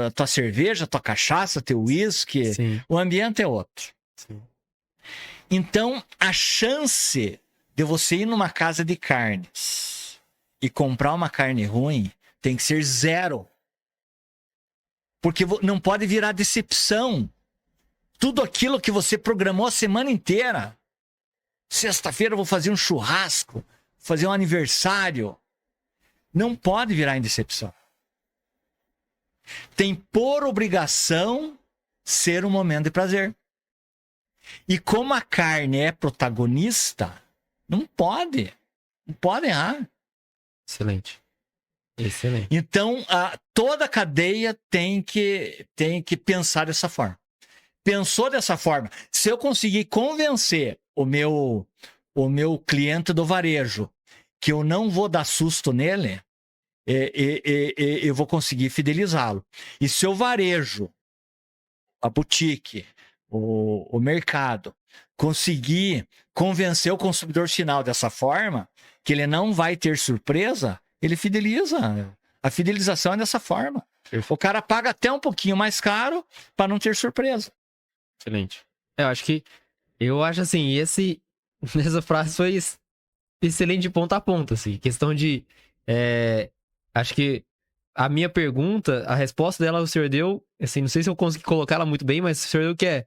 a tua cerveja, a tua cachaça, teu uísque. Sim. O ambiente é outro. Sim. Então, a chance de você ir numa casa de carnes e comprar uma carne ruim tem que ser zero. Porque não pode virar decepção. Tudo aquilo que você programou a semana inteira. Sexta-feira eu vou fazer um churrasco, fazer um aniversário. Não pode virar em decepção. Tem por obrigação ser um momento de prazer. E como a carne é protagonista, não pode errar. Excelente. Excelente. Então, toda a cadeia tem que pensar dessa forma. Pensou dessa forma. Se eu conseguir convencer o meu cliente do varejo que eu não vou dar susto nele, eu vou conseguir fidelizá-lo. E se o varejo, a boutique, o mercado, conseguir convencer o consumidor final dessa forma, que ele não vai ter surpresa, ele fideliza. A fidelização é dessa forma. O cara paga até um pouquinho mais caro para não ter surpresa. Excelente. Eu acho assim, essa frase foi excelente de ponta a ponta, assim. Questão de... acho que a minha pergunta, a resposta dela o senhor deu, assim, não sei se eu consegui colocar ela muito bem, mas o senhor deu que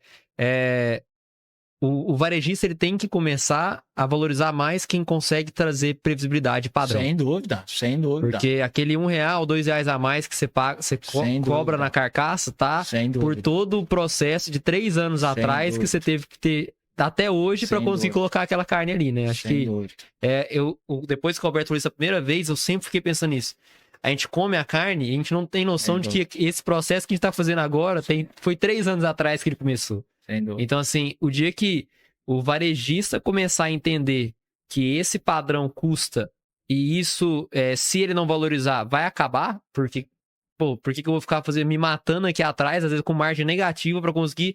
o varejista ele tem que começar a valorizar mais quem consegue trazer previsibilidade padrão. Sem dúvida, sem dúvida. Porque aquele R$1, R$2 a mais que você paga, cobra na carcaça, tá? Por todo o processo de 3 anos atrás que você teve que ter até hoje para conseguir colocar aquela carne ali, né? Acho que depois que o Roberto falou isso a primeira vez, eu sempre fiquei pensando nisso. A gente come a carne e a gente não tem noção de que esse processo que a gente tá fazendo agora foi 3 anos atrás que ele começou. Então, assim, o dia que o varejista começar a entender que esse padrão custa e isso, se ele não valorizar, vai acabar, porque, por que eu vou ficar me matando aqui atrás, às vezes com margem negativa, para conseguir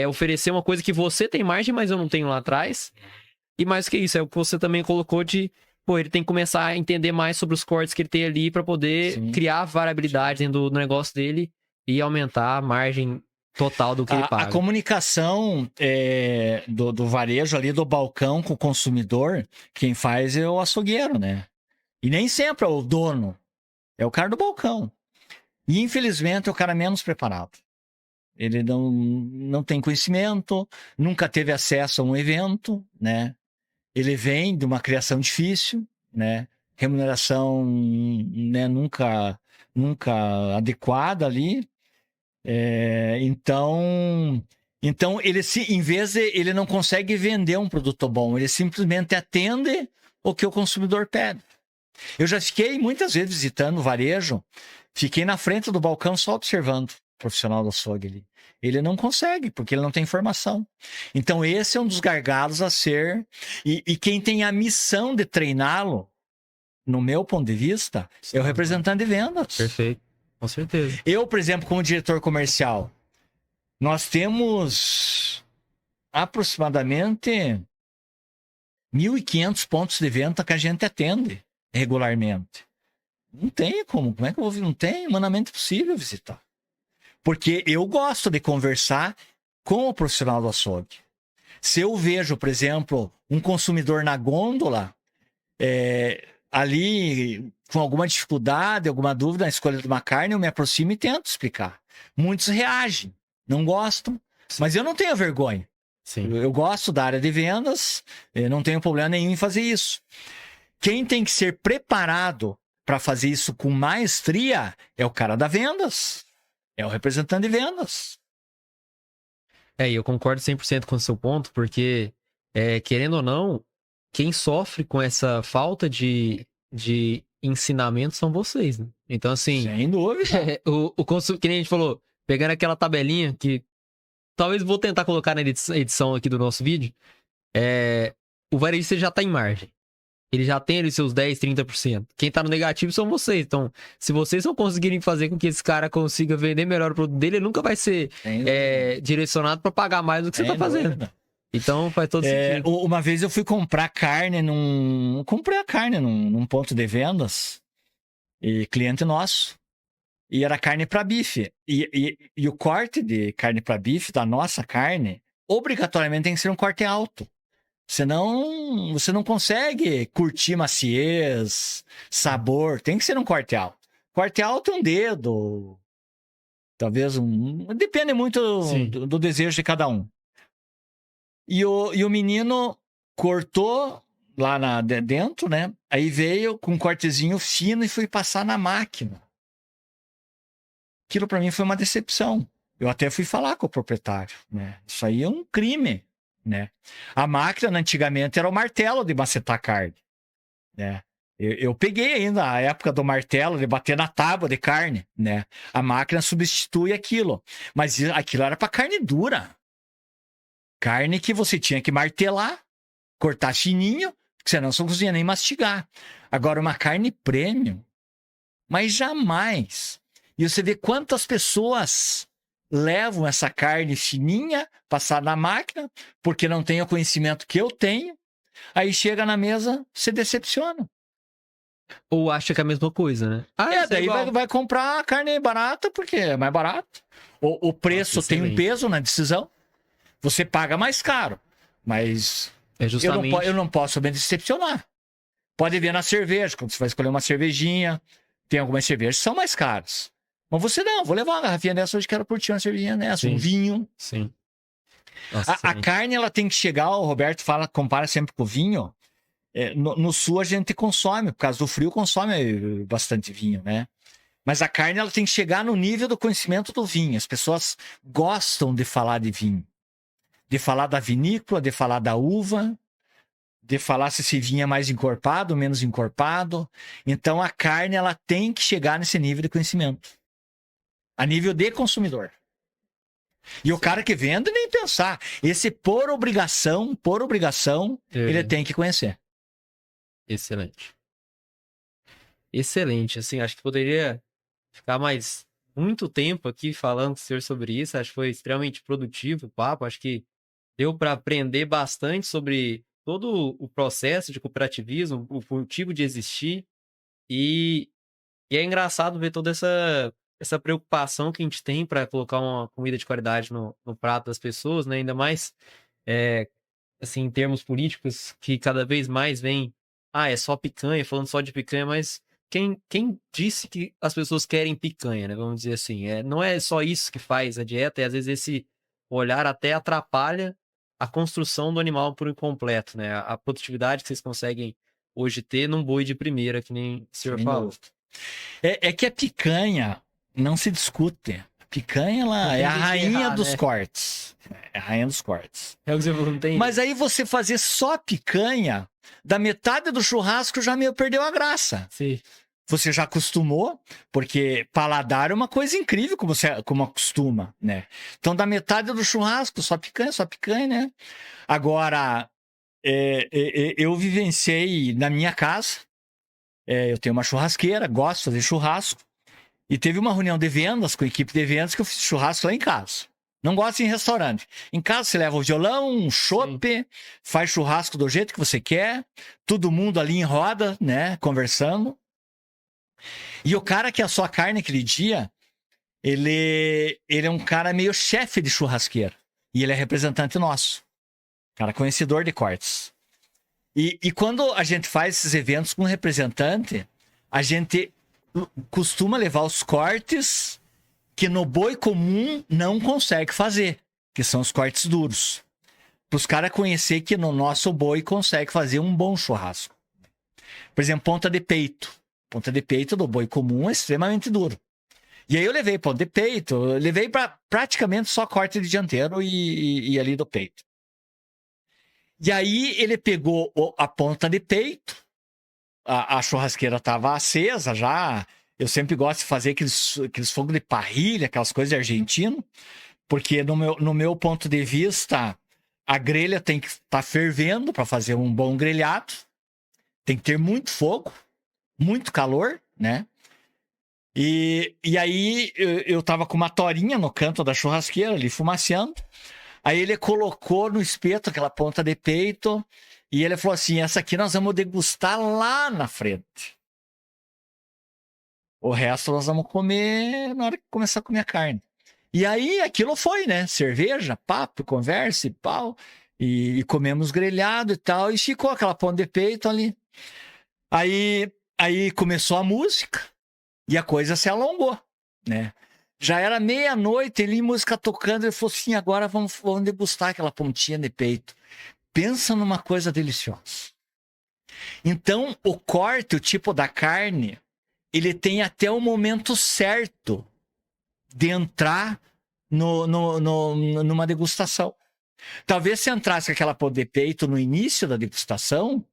oferecer uma coisa que você tem margem, mas eu não tenho lá atrás. E mais que isso, é o que você também colocou de, ele tem que começar a entender mais sobre os cortes que ele tem ali para poder criar variabilidade dentro do negócio dele e aumentar a margem total do que ele paga. A comunicação do varejo ali, do balcão com o consumidor, quem faz é o açougueiro, né? E nem sempre é o dono, é o cara do balcão. E infelizmente é o cara menos preparado. Ele não tem conhecimento, nunca teve acesso a um evento, né? Ele vem de uma criação difícil, né? Remuneração, né, nunca adequada ali. Então em vez de ele não consegue vender um produto bom, ele simplesmente atende o que o consumidor pede. Eu já fiquei muitas vezes visitando o varejo, fiquei na frente do balcão só observando o profissional do açougue ali. Ele não consegue, porque ele não tem informação. Então esse é um dos gargalos a ser, e quem tem a missão de treiná-lo, no meu ponto de vista, é o representante de vendas. Perfeito. Com certeza. Eu, por exemplo, como diretor comercial, nós temos aproximadamente 1.500 pontos de venda que a gente atende regularmente. Não tem como é que eu vou? Não tem humanamente possível visitar. Porque eu gosto de conversar com o profissional do açougue. Se eu vejo, por exemplo, um consumidor na gôndola, ali com alguma dificuldade, alguma dúvida na escolha de uma carne, eu me aproximo e tento explicar. Muitos reagem, não gostam, mas eu não tenho vergonha. Sim. Eu gosto da área de vendas, eu não tenho problema nenhum em fazer isso. Quem tem que ser preparado para fazer isso com maestria é o cara da vendas, é o representante de vendas. E eu concordo 100% com o seu ponto, porque, querendo ou não, quem sofre com essa falta de ensinamento são vocês, né? Então, assim... Sem dúvida. Que nem a gente falou, pegando aquela tabelinha que talvez vou tentar colocar na edição aqui do nosso vídeo, o varejista já tá em margem. Ele já tem ali seus 10%, 30%. Quem tá no negativo são vocês. Então, se vocês não conseguirem fazer com que esse cara consiga vender melhor o produto dele, ele nunca vai ser direcionado para pagar mais do que você tá fazendo. Dúvida. Então, faz todo sentido. Uma vez eu fui comprar carne comprei a carne num ponto de vendas, e cliente nosso, e era carne para bife. E o corte de carne para bife, da nossa carne, obrigatoriamente tem que ser um corte alto. Senão, você não consegue curtir maciez, sabor. Tem que ser um corte alto. Corte alto é um dedo, Talvez depende muito do desejo de cada um. E o menino cortou lá dentro, né? Aí veio com um cortezinho fino e foi passar na máquina. Aquilo para mim foi uma decepção. Eu até fui falar com o proprietário, né? Isso aí é um crime, né? A máquina antigamente era o martelo de macetar carne, né? Eu peguei ainda a época do martelo de bater na tábua de carne, né? A máquina substitui aquilo, mas aquilo era para carne dura. Carne que você tinha que martelar, cortar fininho, senão você não conseguia nem mastigar. Agora, uma carne premium, mas jamais. E você vê quantas pessoas levam essa carne fininha, passar na máquina, porque não tem o conhecimento que eu tenho, aí chega na mesa, se decepciona. Ou acha que é a mesma coisa, né? Daí vai comprar carne barata, porque é mais barato. O preço tem um peso na decisão. Você paga mais caro, mas justamente... eu não posso me decepcionar. Pode ver na cerveja, quando você vai escolher uma cervejinha, tem algumas cervejas que são mais caras. Mas você não, vou levar uma garrafinha dessa hoje, quero curtir uma cervejinha dessa, um vinho. Sim. Nossa, a carne, ela tem que chegar, o Roberto compara sempre com o vinho. No sul a gente consome, por causa do frio consome bastante vinho, né? Mas a carne, ela tem que chegar no nível do conhecimento do vinho. As pessoas gostam de falar de vinho. De falar da vinícola, de falar da uva, de falar se esse vinho é mais encorpado, menos encorpado. Então a carne, ela tem que chegar nesse nível de conhecimento. A nível de consumidor. E o cara que vende nem pensar. Esse por obrigação, ele tem que conhecer. Excelente. Excelente. Assim, acho que poderia ficar mais muito tempo aqui falando com o senhor sobre isso. Acho que foi extremamente produtivo o papo. Acho que deu para aprender bastante sobre todo o processo de cooperativismo, o motivo de existir. E é engraçado ver toda essa preocupação que a gente tem para colocar uma comida de qualidade no prato das pessoas, né? Ainda mais assim, em termos políticos, que cada vez mais vem, é só picanha, falando só de picanha, mas quem disse que as pessoas querem picanha, né? Vamos dizer assim, não é só isso que faz a dieta, e às vezes esse olhar até atrapalha a construção do animal por completo, né? A produtividade que vocês conseguem hoje ter num boi de primeira, que nem o senhor falou. É que a picanha não se discute. A picanha, ela é a rainha dos cortes. É a rainha dos cortes. É o que você falou, não tem... Mas aí você fazer só picanha, da metade do churrasco já meio perdeu a graça. Sim. Você já acostumou, porque paladar é uma coisa incrível como acostuma, né? Então, da metade do churrasco, só picanha, né? Agora, eu vivenciei na minha casa, eu tenho uma churrasqueira, gosto de fazer churrasco, e teve uma reunião de vendas com a equipe de vendas que eu fiz churrasco lá em casa. Não gosto de ir em restaurante. Em casa você leva o violão, um chopp, faz churrasco do jeito que você quer, todo mundo ali em roda, né, conversando. E o cara que assou a carne aquele dia, ele é um cara meio chefe de churrasqueira. E ele é representante nosso. Cara conhecedor de cortes. E quando a gente faz esses eventos com representante, a gente costuma levar os cortes que no boi comum não consegue fazer, que são os cortes duros. Para os caras conhecer que no nosso boi consegue fazer um bom churrasco. Por exemplo, ponta de peito. Ponta de peito do boi comum é extremamente duro. E aí eu levei ponta de peito, eu levei para praticamente só corte de dianteiro e ali do peito. E aí ele pegou a ponta de peito, a churrasqueira estava acesa já. Eu sempre gosto de fazer aqueles fogos de parrilha, aquelas coisas de argentino, porque no meu ponto de vista, a grelha tem que estar fervendo para fazer um bom grelhado. Tem que ter muito fogo, muito calor, né? E aí eu tava com uma torinha no canto da churrasqueira ali fumaceando. Aí ele colocou no espeto aquela ponta de peito e ele falou assim: essa aqui nós vamos degustar lá na frente. O resto nós vamos comer na hora que começar a comer a carne. E aí aquilo foi, né? Cerveja, papo, conversa e pau. E comemos grelhado e tal. E ficou aquela ponta de peito ali. Aí começou a música e a coisa se alongou, né? Já era meia-noite, ele música tocando, ele falou assim, agora vamos degustar aquela pontinha de peito. Pensa numa coisa deliciosa. Então, o corte, o tipo da carne, ele tem até o momento certo de entrar numa degustação. Talvez se entrasse com aquela ponta de peito no início da degustação,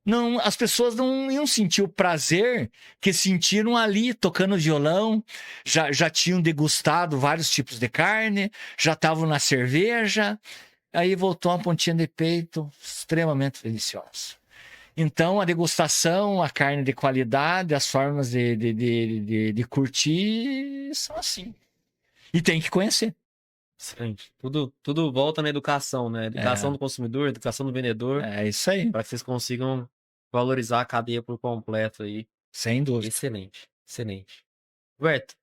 não, as pessoas não iam sentir o prazer que sentiram ali tocando violão, já tinham degustado vários tipos de carne, já estavam na cerveja, aí voltou uma pontinha de peito extremamente deliciosa. Então, a degustação, a carne de qualidade, as formas de curtir são assim. E tem que conhecer. Excelente. Tudo volta na educação, né? Educação do consumidor, educação do vendedor. É isso aí. Para que vocês consigam valorizar a cadeia por completo aí. Sem dúvida. Excelente, excelente. Roberto,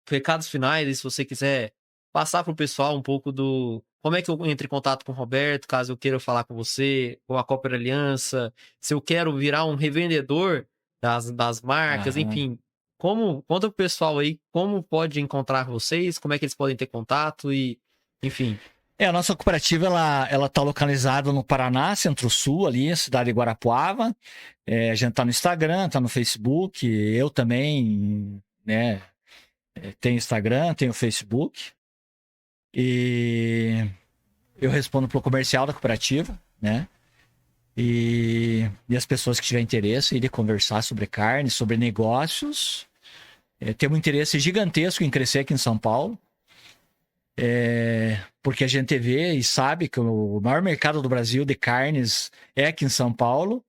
recados finais, e se você quiser passar para o pessoal um pouco do... Como é que eu entro em contato com o Roberto, caso eu queira falar com você, com a Cooper Aliança, se eu quero virar um revendedor das marcas, enfim. Conta pro pessoal aí como pode encontrar vocês, como é que eles podem ter contato e, enfim. A nossa cooperativa, ela tá localizada no Paraná, Centro-Sul, ali, cidade de Guarapuava. A gente tá no Instagram, tá no Facebook, eu também, né, tenho Instagram, tenho Facebook. E eu respondo pro comercial da cooperativa, né? E as pessoas que tiverem interesse de conversar sobre carne, sobre negócios. Temos um interesse gigantesco em crescer aqui em São Paulo. Porque a gente vê e sabe que o maior mercado do Brasil de carnes é aqui em São Paulo.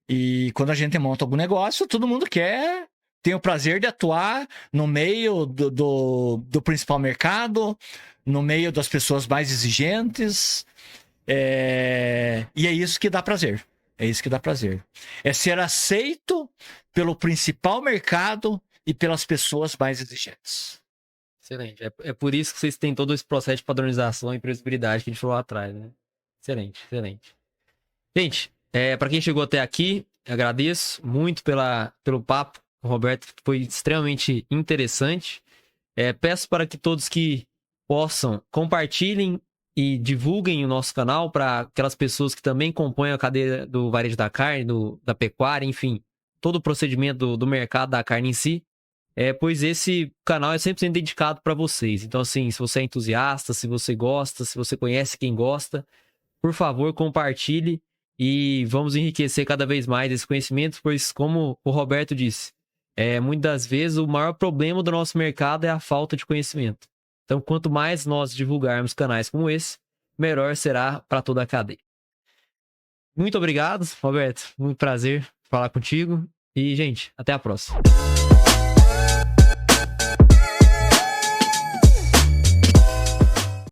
E quando a gente monta algum negócio, todo mundo tem o prazer de atuar no meio do principal mercado, no meio das pessoas mais exigentes. E é isso que dá prazer. É isso que dá prazer. É ser aceito pelo principal mercado e pelas pessoas mais exigentes. Excelente. É por isso que vocês têm todo esse processo de padronização e previsibilidade que a gente falou lá atrás, né? Excelente, excelente. Gente, para quem chegou até aqui, eu agradeço muito pelo papo. O Roberto foi extremamente interessante. Peço para que todos que possam compartilhem e divulguem o nosso canal para aquelas pessoas que também compõem a cadeia do varejo da carne, da pecuária, enfim, todo o procedimento do mercado da carne em si. Pois esse canal é 100% dedicado para vocês. Então, assim, se você é entusiasta, se você gosta, se você conhece quem gosta, por favor, compartilhe e vamos enriquecer cada vez mais esse conhecimento, pois, como o Roberto disse, muitas das vezes o maior problema do nosso mercado é a falta de conhecimento. Então, quanto mais nós divulgarmos canais como esse, melhor será para toda a cadeia. Muito obrigado, Roberto. Muito prazer falar contigo. E, gente, até a próxima.